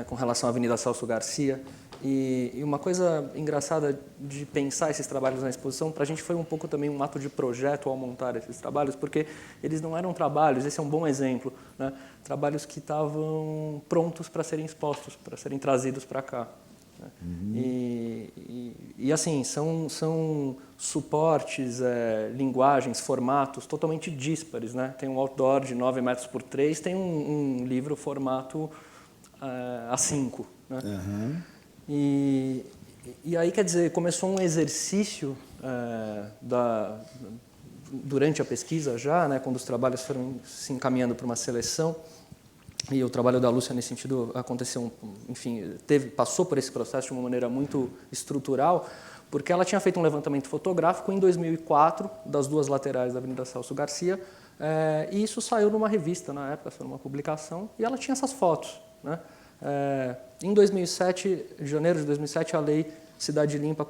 com relação à Avenida Celso Garcia, e uma coisa engraçada de pensar esses trabalhos na exposição, para a gente foi um pouco também um ato de projeto ao montar esses trabalhos, porque eles não eram trabalhos, esse é um bom exemplo, né? Trabalhos que estavam prontos para serem expostos, para serem trazidos para cá. Né? E assim, são suportes, linguagens, formatos totalmente díspares. Né? Tem um outdoor de 9 metros por 3, tem um livro formato A5. Né? E aí, quer dizer, começou um exercício durante a pesquisa já, né, quando os trabalhos foram se encaminhando para uma seleção, e o trabalho da Lúcia nesse sentido aconteceu, enfim, passou por esse processo de uma maneira muito estrutural, porque ela tinha feito um levantamento fotográfico em 2004 das duas laterais da Avenida Celso Garcia, e isso saiu numa revista na época, foi numa publicação, e ela tinha essas fotos. Né? Em 2007, em janeiro de 2007, a lei Cidade Limpa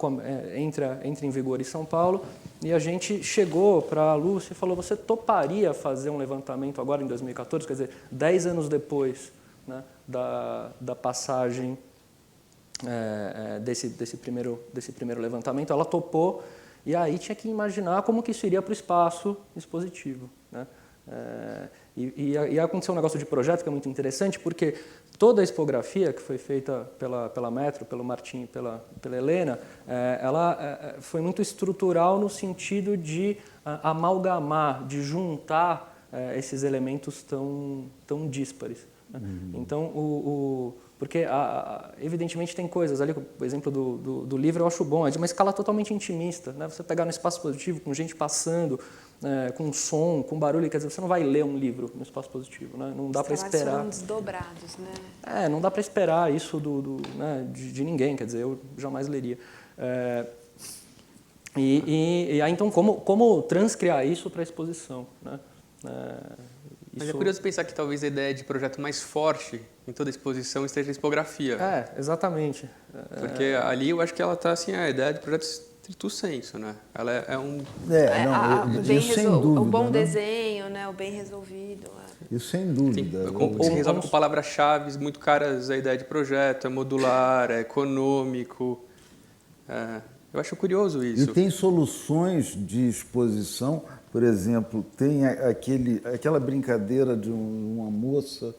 entra em vigor em São Paulo, e a gente chegou para a Lúcia e falou: você toparia fazer um levantamento agora em 2014, quer dizer, 10 anos depois, né, da passagem desse primeiro levantamento? Ela topou, e aí tinha que imaginar como que isso iria para o espaço expositivo. Né? E aconteceu um negócio de projeto que é muito interessante, porque toda a expografia que foi feita pela Metro, pelo Martim e pela Helena, ela foi muito estrutural no sentido de amalgamar, de juntar esses elementos tão díspares. Né? Então, porque evidentemente tem coisas ali, o exemplo do livro eu acho bom, é de uma escala totalmente intimista. Né? Você pegar no espaço positivo, com gente passando, com som, com barulho, quer dizer, você não vai ler um livro no espaço positivo, né? Não dá para esperar. Foram desdobrados, né? Não dá para esperar isso de ninguém, quer dizer, eu jamais leria. E aí, então, como transcriar isso para a exposição? Né? Mas é curioso pensar que talvez a ideia de projeto mais forte em toda a exposição esteja a expografia. Exatamente. Porque ali eu acho que ela está assim, a ideia de projeto stricto sensu, né? Ela é um... isso sem dúvida. O bom né? desenho, né? O bem resolvido. Isso sem dúvida. Se resolve com palavras-chave muito caras a ideia de projeto, é modular, é econômico. Eu acho curioso isso. E tem soluções de exposição, por exemplo, tem aquela brincadeira de uma moça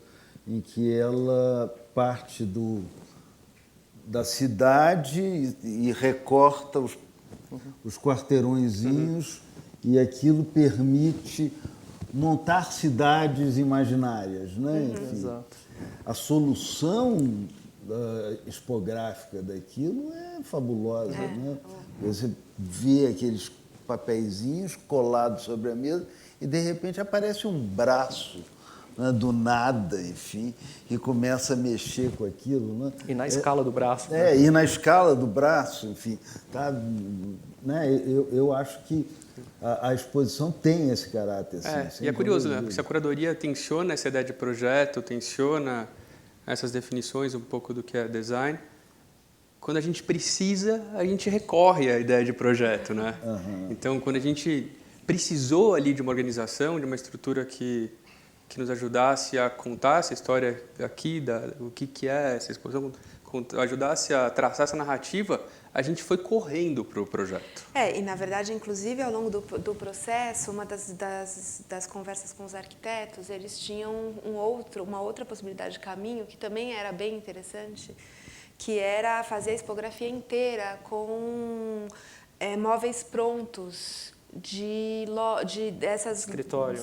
em que ela parte da cidade e recorta os quarteirõezinhos, e aquilo permite montar cidades imaginárias. Né? Enfim, Exato. a solução expográfica daquilo é fabulosa. Né? Você vê aqueles papeizinhos colados sobre a mesa e, de repente, aparece um braço, né, do nada, enfim, e começa a mexer com aquilo. Né? E na escala do braço. E na escala do braço, enfim. Tá, né? Eu acho que a exposição tem esse caráter. Assim, e é curioso, né? Porque se a curadoria tensiona essa ideia de projeto, tensiona essas definições um pouco do que é design, quando a gente precisa, a gente recorre à ideia de projeto, né? Então, quando a gente precisou ali de uma organização, de uma estrutura que que nos ajudasse a contar essa história aqui, o que é essa exposição, ajudasse a traçar essa narrativa, a gente foi correndo para o projeto. E na verdade, inclusive, ao longo do processo, uma das conversas com os arquitetos, eles tinham uma outra possibilidade de caminho, que também era bem interessante, que era fazer a expografia inteira com móveis prontos, de escritório,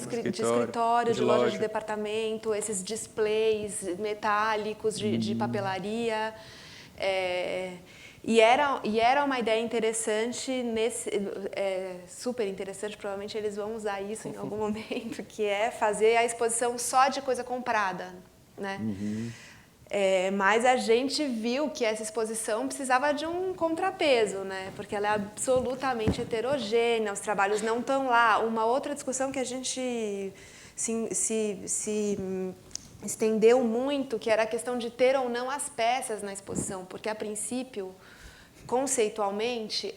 de loja de departamento, esses displays metálicos de papelaria. E era uma ideia interessante, super interessante, provavelmente eles vão usar isso em algum momento, que é fazer a exposição só de coisa comprada, né? Mas a gente viu que essa exposição precisava de um contrapeso, né? Porque ela é absolutamente heterogênea, os trabalhos não estão lá. Uma outra discussão que a gente se estendeu muito, que era a questão de ter ou não as peças na exposição, porque a princípio, conceitualmente,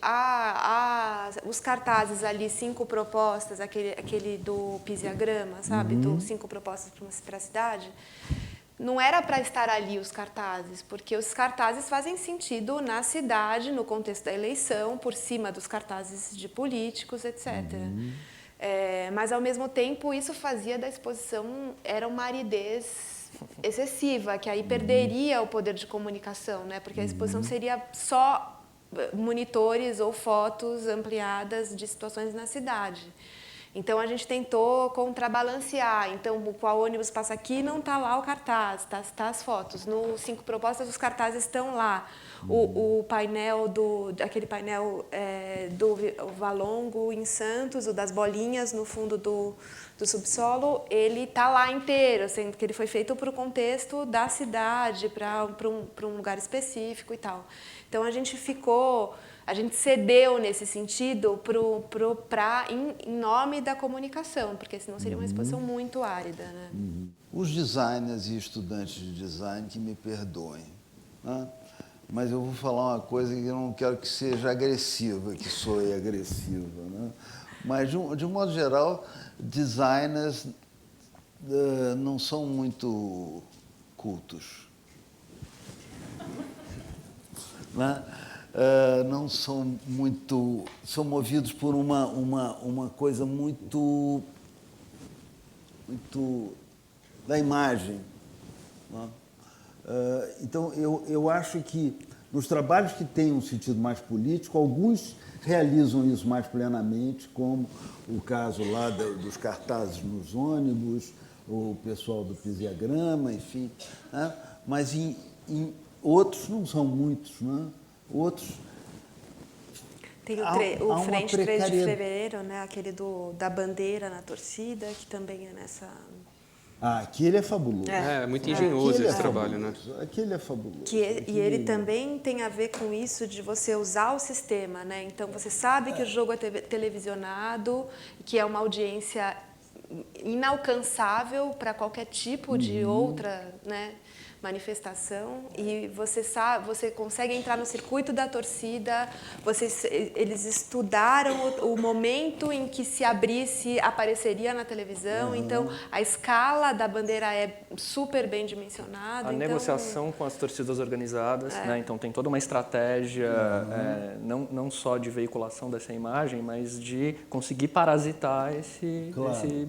os cartazes ali, 5 propostas, aquele do pisiagrama, sabe? Do 5 propostas para a cidade, não era para estar ali os cartazes, porque os cartazes fazem sentido na cidade, no contexto da eleição, por cima dos cartazes de políticos, etc. Mas, ao mesmo tempo, isso fazia da exposição, era uma aridez excessiva, que aí perderia o poder de comunicação, né? Porque a exposição seria só monitores ou fotos ampliadas de situações na cidade. Então, a gente tentou contrabalancear. Então, qual ônibus passa aqui, não está lá o cartaz, está as fotos. No 5 propostas, os cartazes estão lá. O painel, aquele painel do Valongo em Santos, o das bolinhas no fundo do subsolo, ele está lá inteiro, sendo que ele foi feito para o contexto da cidade, para um lugar específico e tal. Então, a gente cedeu nesse sentido em nome da comunicação, porque senão seria uma exposição muito árida, né? Os designers e estudantes de design que me perdoem, né? Mas eu vou falar uma coisa que eu não quero que seja agressiva, que soe agressiva, né? Mas, de um modo geral, designers não são muito cultos, né? Não são muito... São movidos por uma coisa muito da imagem, né? Então, eu acho que nos trabalhos que têm um sentido mais político, alguns realizam isso mais plenamente, como o caso lá dos cartazes nos ônibus, o pessoal do pisiagrama, enfim, né? Mas em outros não são muitos, né? Outros... Tem o Frente 3 de Fevereiro, né? Aquele da bandeira na torcida, que também é nessa... aquele é fabuloso. É muito engenhoso esse trabalho, né? Aquele é fabuloso. E ele também tem a ver com isso de você usar o sistema, né? Então, você sabe que o jogo é televisionado, que é uma audiência inalcançável para qualquer tipo de outra, né, manifestação, e você consegue entrar no circuito da torcida. Eles estudaram o momento em que se abrisse, apareceria na televisão. Então, a escala da bandeira é super bem dimensionada. A negociação com as torcidas organizadas, né? Então tem toda uma estratégia, não só de veiculação dessa imagem, mas de conseguir parasitar esse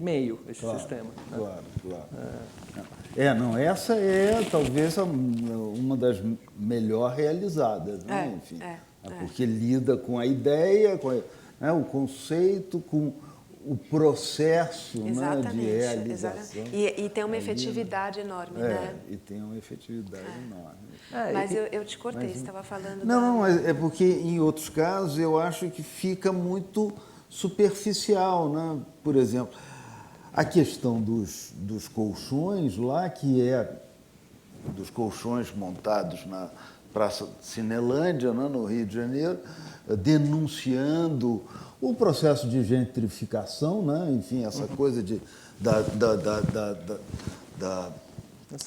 meio, esse sistema. Né? Claro. Essa é talvez uma das melhor realizadas, né? Enfim, porque lida com a ideia, com o conceito, com o processo, né, de realização. E tem uma efetividade enorme, né? E tem uma efetividade enorme. Mas eu te cortei, você estava falando... Não, mas é porque em outros casos eu acho que fica muito superficial, né? Por exemplo, a questão dos colchões lá, que é dos colchões montados na Praça Cinelândia, né, no Rio de Janeiro, denunciando o processo de gentrificação, né? Enfim, essa coisa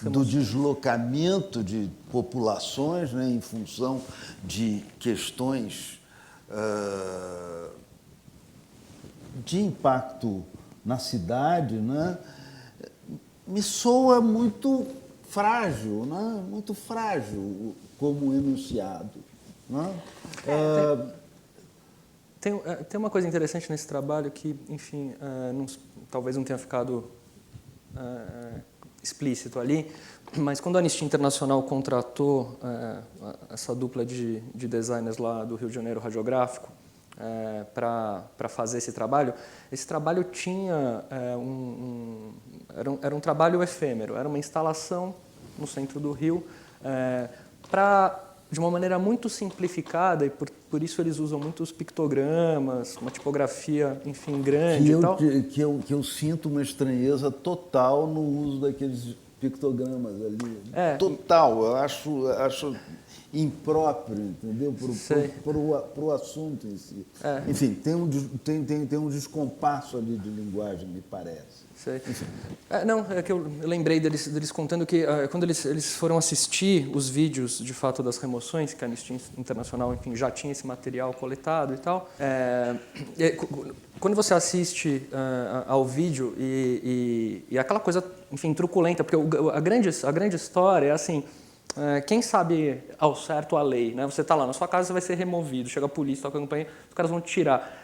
do deslocamento de populações, né, em função de questões de impacto na cidade, né? me soa muito frágil, né? Muito frágil como enunciado. Né? Tem uma coisa interessante nesse trabalho que, enfim, talvez não tenha ficado explícito ali, mas quando a Anistia Internacional contratou essa dupla de designers lá do Rio de Janeiro Radiográfico para fazer esse trabalho tinha era um trabalho efêmero, era uma instalação no centro do Rio de uma maneira muito simplificada, e por isso eles usam muitos pictogramas, uma tipografia, enfim, grande e tal. Que eu sinto uma estranheza total no uso daqueles pictogramas ali. Total, eu acho impróprio, entendeu? Para o assunto em si. Enfim, tem um descompasso ali de linguagem, me parece. Sei. Não, é que eu lembrei deles contando que quando eles foram assistir os vídeos, de fato, das remoções, que a Anistia Internacional, enfim, já tinha esse material coletado e tal, quando você assiste ao vídeo e aquela coisa, enfim, truculenta, porque a grande história é assim, quem sabe ao certo a lei, né? Você está lá na sua casa, você vai ser removido, chega a polícia, toca a campanha, os caras vão te tirar.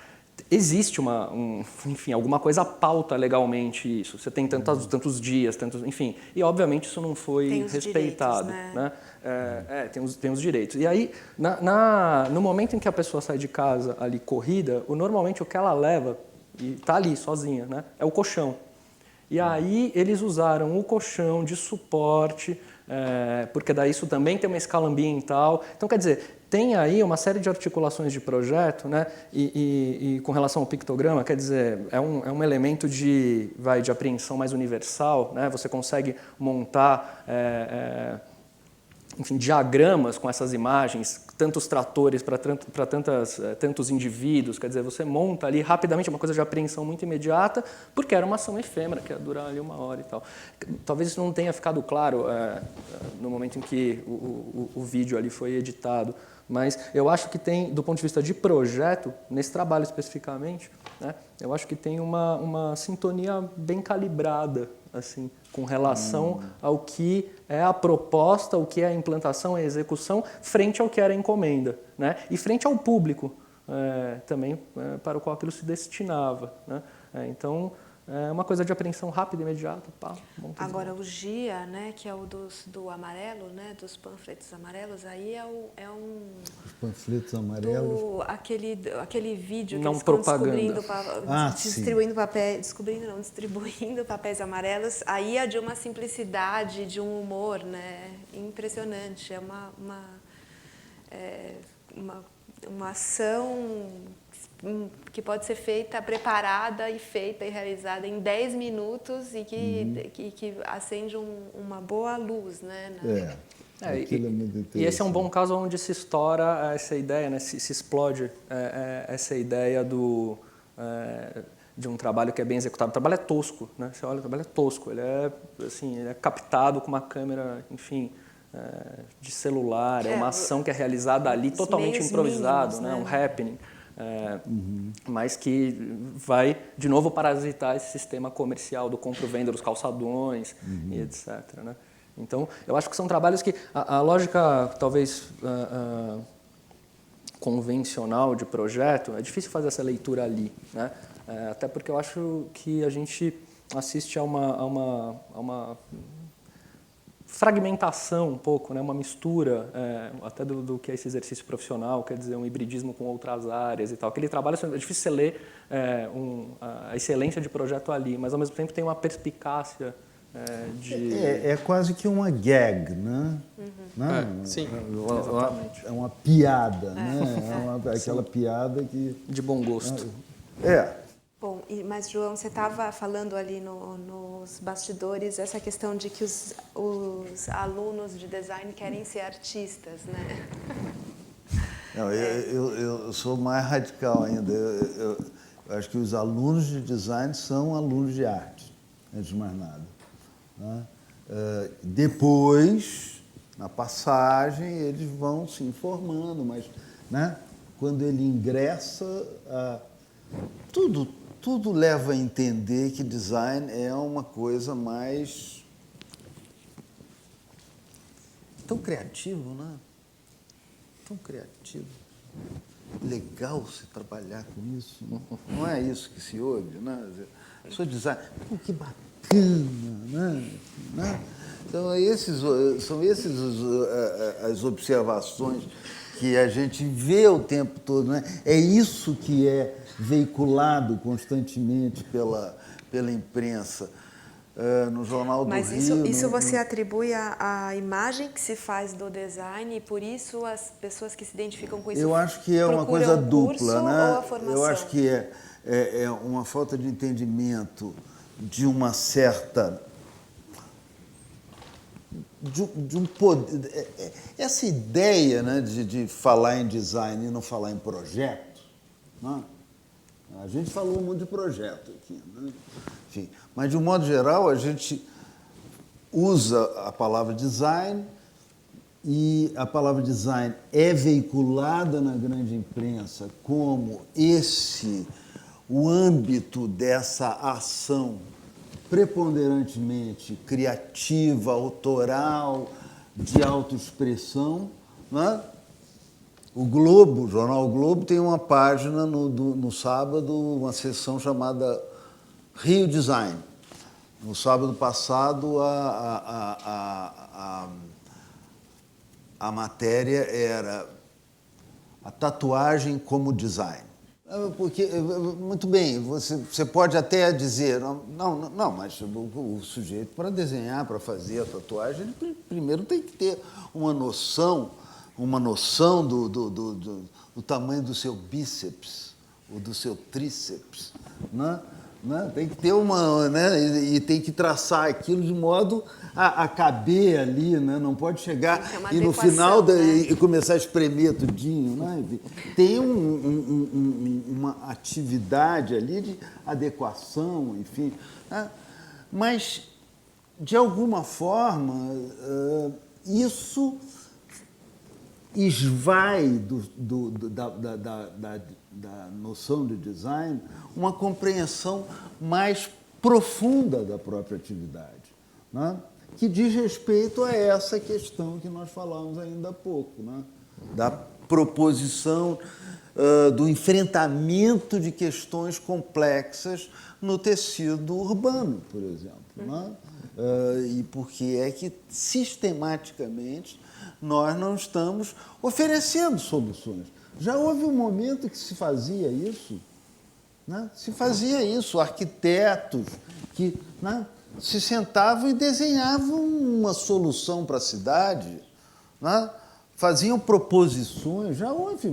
Existe enfim, alguma coisa pauta legalmente isso. Você tem tantos dias, enfim. E, obviamente, isso não foi respeitado. Direitos, né? Tem os direitos. E aí, no momento em que a pessoa sai de casa ali corrida, normalmente o que ela leva, e está ali sozinha, né, é o colchão. E aí eles usaram o colchão de suporte, porque daí isso também tem uma escala ambiental. Então, quer dizer, tem aí uma série de articulações de projeto, né? E com relação ao pictograma, quer dizer, é um elemento de apreensão mais universal, né? Você consegue montar enfim, diagramas com essas imagens, tantos tratores para tantos indivíduos, quer dizer, você monta ali rapidamente uma coisa de apreensão muito imediata, porque era uma ação efêmera, que ia durar ali 1 hora e tal. Talvez isso não tenha ficado claro no momento em que o vídeo ali foi editado, mas eu acho que tem, do ponto de vista de projeto, nesse trabalho especificamente, né, eu acho que tem uma sintonia bem calibrada, assim, com relação ao que é a proposta, o que é a implantação, a execução, frente ao que era a encomenda, né, e frente ao público também para o qual aquilo se destinava, né. Então, é uma coisa de apreensão rápida, imediata. Agora, o GIA, né, que é o do amarelo, né, dos panfletos amarelos, aí é um... Os panfletos amarelos? Aquele vídeo que não eles estão distribuindo papéis amarelos, aí é de uma simplicidade, de um humor, né, impressionante. É uma ação que pode ser preparada e feita e realizada em 10 minutos e que acende uma boa luz, né? E esse é um bom caso onde se estoura essa ideia, né? Se explode essa ideia de um trabalho que é bem executado. O trabalho é tosco, né? Você olha, o trabalho é tosco, ele é captado com uma câmera, enfim, de celular, é uma ação que é realizada ali totalmente improvisado, né? Um happening. Mas que vai, de novo, parasitar esse sistema comercial do compra-venda dos calçadões e etc. Né? Então, eu acho que são trabalhos que a lógica, talvez, convencional de projeto, é difícil fazer essa leitura ali, né? Até porque eu acho que a gente assiste a uma fragmentação um pouco, né? Uma mistura até do que é esse exercício profissional, quer dizer, um hibridismo com outras áreas e tal. Aquele trabalho, é difícil você ler a excelência de projeto ali, mas ao mesmo tempo tem uma perspicácia de... É quase que uma gag, né? Sim, exatamente. É uma piada, né? Aquela piada que... De bom gosto. Bom, mas João, você estava falando ali nos bastidores essa questão de que os alunos de design querem ser artistas, né? Não, eu sou mais radical ainda. Eu acho que os alunos de design são alunos de arte, antes de mais nada. Né? Depois, na passagem, eles vão se informando, mas, né, quando ele ingressa, tudo tudo leva a entender que design é uma coisa mais tão criativo, né? Tão criativo. Legal se trabalhar com isso. Não é isso que se ouve, né? Sou design. Pô, que bacana, né? Então, são essas as observações que a gente vê o tempo todo, né? É isso que é veiculado constantemente pela imprensa. No Jornal do Mas Rio... isso você atribui à imagem que se faz do design e por isso as pessoas que se identificam com isso Eu acho que é uma coisa procuram o curso dupla, né? ou a formação? Eu acho que é uma falta de entendimento de uma certa... de um poder... Essa ideia, né, de falar em design e não falar em projeto, né? A gente falou muito de projeto aqui, né? Enfim, mas, de um modo geral, a gente usa a palavra design e a palavra design é veiculada na grande imprensa como o âmbito dessa ação preponderantemente criativa, autoral, de autoexpressão, né? O Globo, o jornal o Globo, tem uma página no sábado, uma sessão chamada Rio Design. No sábado passado, a matéria era a tatuagem como design. Porque, muito bem, você pode até dizer, não, mas o sujeito, para desenhar, para fazer a tatuagem, ele primeiro tem que ter uma noção do tamanho do seu bíceps ou do seu tríceps, né? Tem que ter né? E tem que traçar aquilo de modo a caber ali, né? Não pode chegar e no final e começar a espremer tudinho, né? Tem uma atividade ali de adequação, enfim, né? Mas, de alguma forma, isso esvai da noção de design uma compreensão mais profunda da própria atividade, né? Que diz respeito a essa questão que nós falamos ainda há pouco, né? Da proposição, do enfrentamento de questões complexas no tecido urbano, por exemplo, né? E por que é que, sistematicamente, nós não estamos oferecendo soluções. Já houve um momento que se fazia isso, né? Se fazia isso, arquitetos que, né, se sentavam e desenhavam uma solução para a cidade, né? Faziam proposições. Já houve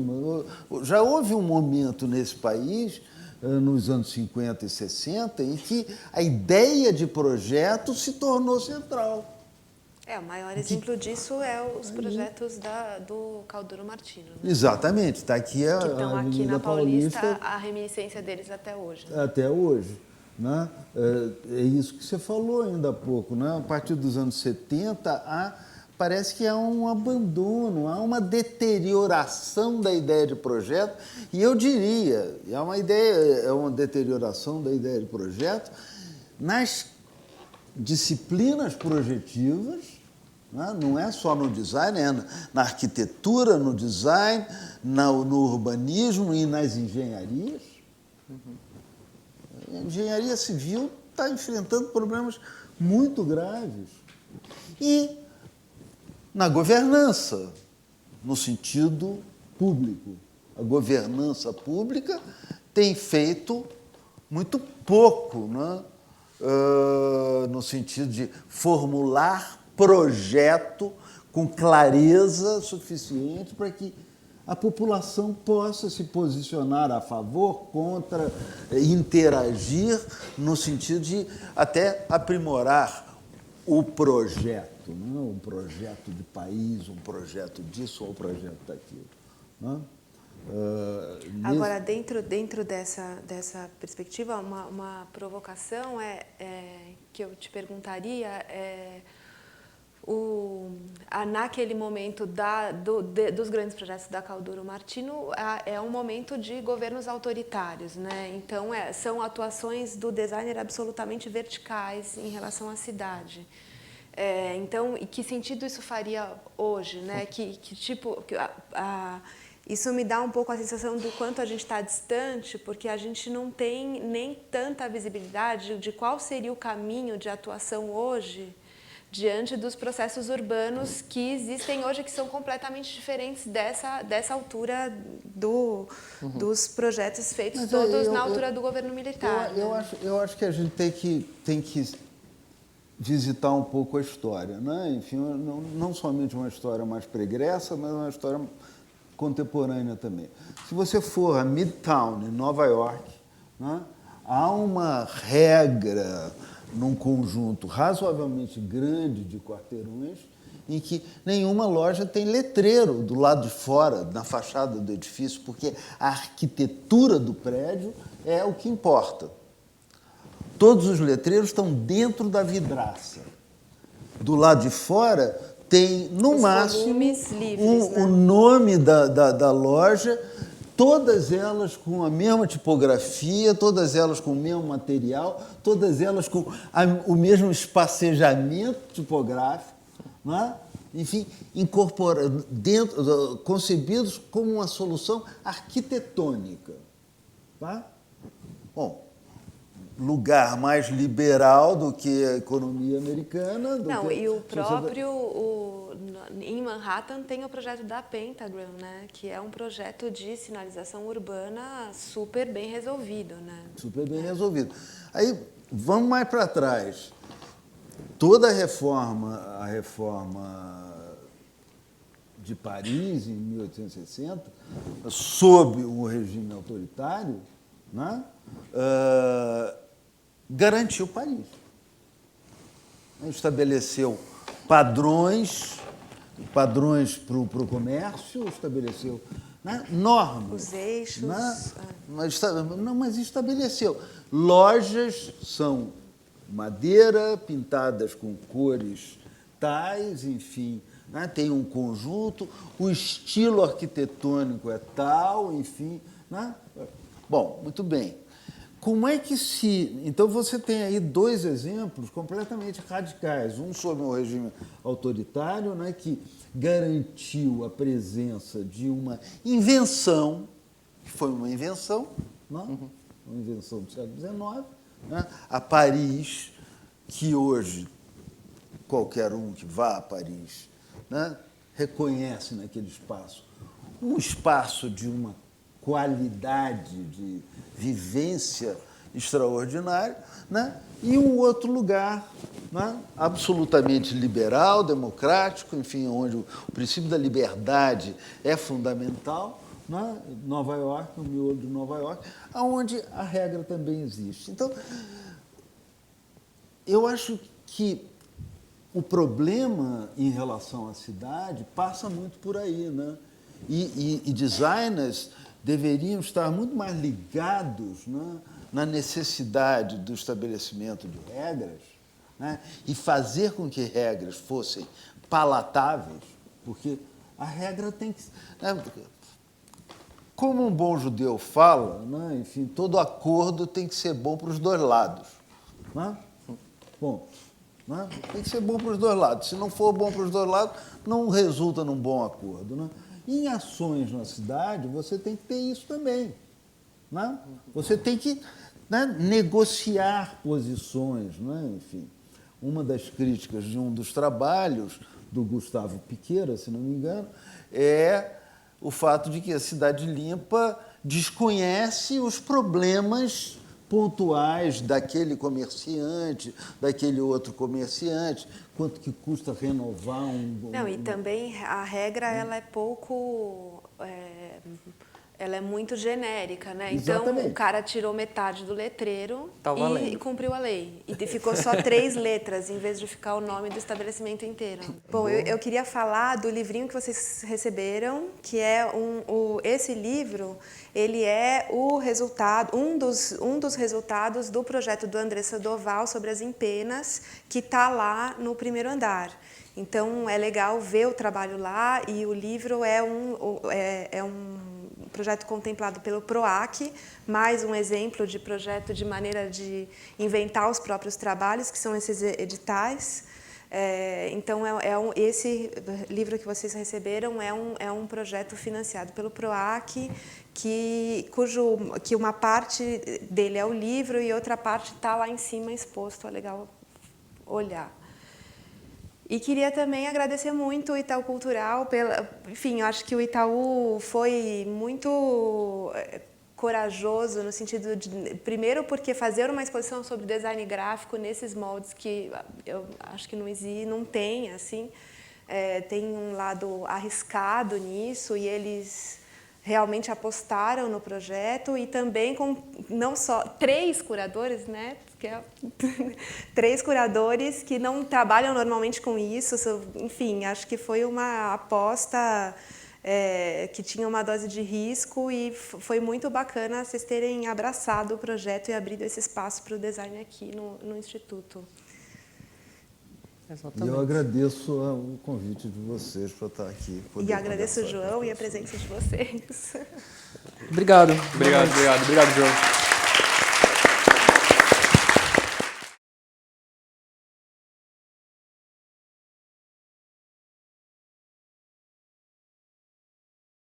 um momento nesse país, nos anos 50 e 60, em que a ideia de projeto se tornou central. O maior exemplo disso é os projetos do Caldoro Martino, né? Exatamente, está aqui que estão aqui na Paulista, a reminiscência deles até hoje. Né? Até hoje, né? É isso que você falou ainda há pouco, né? A partir dos anos 70, parece que há um abandono, há uma deterioração da ideia de projeto, e eu diria, é uma deterioração da ideia de projeto nas disciplinas projetivas, né? Não é só no design, é na arquitetura, no design, no urbanismo e nas engenharias. A engenharia civil está enfrentando problemas muito graves. E na governança, no sentido público. A governança pública tem feito muito pouco, né? No sentido de formular projeto com clareza suficiente para que a população possa se posicionar a favor, contra, interagir, no sentido de até aprimorar o projeto, né? Um projeto de país, um projeto disso ou um projeto daquilo, né? Agora, dentro dessa perspectiva, uma provocação que eu te perguntaria naquele momento dos grandes projetos da Caldoro Martino, é um momento de governos autoritários, né? Então, são atuações do designer absolutamente verticais em relação à cidade. Então, e que sentido isso faria hoje, né? Isso me dá um pouco a sensação do quanto a gente está distante, porque a gente não tem nem tanta visibilidade de qual seria o caminho de atuação hoje diante dos processos urbanos que existem hoje, que são completamente diferentes dessa altura dos projetos feitos todos na altura do governo militar. Eu acho que a gente tem que visitar um pouco a história, né? Enfim, não somente uma história mais pregressa, mas uma história contemporânea também. Se você for a Midtown, em Nova York, né, há uma regra num conjunto razoavelmente grande de quarteirões em que nenhuma loja tem letreiro do lado de fora, na fachada do edifício, porque a arquitetura do prédio é o que importa. Todos os letreiros estão dentro da vidraça. Do lado de fora tem, no máximo, livres, né? o nome da loja, todas elas com a mesma tipografia, todas elas com o mesmo material, todas elas com o mesmo espacejamento tipográfico, né? Enfim, concebidos como uma solução arquitetônica. Tá? Bom, lugar mais liberal do que a economia americana. E o próprio, em Manhattan tem o projeto da Pentagram, né, que é um projeto de sinalização urbana super bem resolvido. Né? Super bem resolvido. Aí, vamos mais para trás. Toda a reforma de Paris, em 1860, sob o regime autoritário, né, garantiu Paris. Estabeleceu padrões para o comércio, estabeleceu, né, normas. Os eixos. Né, mas estabeleceu. Lojas são madeira, pintadas com cores tais, enfim, né, tem um conjunto, o estilo arquitetônico é tal, enfim. Né? Bom, muito bem. Como é que Então, você tem aí dois exemplos completamente radicais. Um sobre o regime autoritário, né, que garantiu a presença de uma invenção, que foi uma invenção, né, uma invenção do século XIX, né, a Paris, que hoje qualquer um que vá a Paris, né, reconhece naquele espaço um espaço de uma qualidade de vivência extraordinária, né? E um outro lugar, né, absolutamente liberal, democrático, enfim, onde o princípio da liberdade é fundamental, né? Nova York, no miolo de Nova York, onde a regra também existe. Então, eu acho que o problema em relação à cidade passa muito por aí, né? E designers deveriam estar muito mais ligados, né, na necessidade do estabelecimento de regras, né, e fazer com que regras fossem palatáveis, porque a regra tem que... Né, como um bom judeu fala, né, enfim, todo acordo tem que ser bom para os dois lados. Né? Bom, né, tem que ser bom para os dois lados. Se não for bom para os dois lados, não resulta num bom acordo. Né? Em ações na cidade, você tem que ter isso também. Né? Você tem que, né, negociar posições. Né? Enfim, uma das críticas de um dos trabalhos do Gustavo Piqueira, se não me engano, é o fato de que a Cidade Limpa desconhece os problemas pontuais daquele comerciante, daquele outro comerciante, quanto que custa renovar um... Não, e também a regra ela é pouco... ela é muito genérica, né? Exatamente. Então, o cara tirou metade do letreiro valendo. e cumpriu a lei. E ficou só 3 letras, em vez de ficar o nome do estabelecimento inteiro. Bom, eu queria falar do livrinho que vocês receberam, que é esse livro, ele é o resultado, um dos resultados do projeto do André Sandoval sobre as empenas, que está lá no primeiro andar. Então, é legal ver o trabalho lá, e o livro é um projeto contemplado pelo PROAC, mais um exemplo de projeto de maneira de inventar os próprios trabalhos, que são esses editais. Então, esse livro que vocês receberam é um projeto financiado pelo PROAC, que uma parte dele é o livro e outra parte está lá em cima exposto, é legal olhar. E queria também agradecer muito o Itaú Cultural enfim, eu acho que o Itaú foi muito corajoso no sentido de, primeiro, porque fazer uma exposição sobre design gráfico nesses moldes que eu acho que não tem, assim, tem um lado arriscado nisso, e eles realmente apostaram no projeto, e também com não só 3 curadores, né? Que 3 curadores que não trabalham normalmente com isso, enfim, acho que foi uma aposta que tinha uma dose de risco, e foi muito bacana vocês terem abraçado o projeto e abrido esse espaço para o design aqui no Instituto. Exatamente. E eu agradeço o convite de vocês para estar aqui. E agradeço o João e a presença de vocês. Obrigado. Obrigado, João.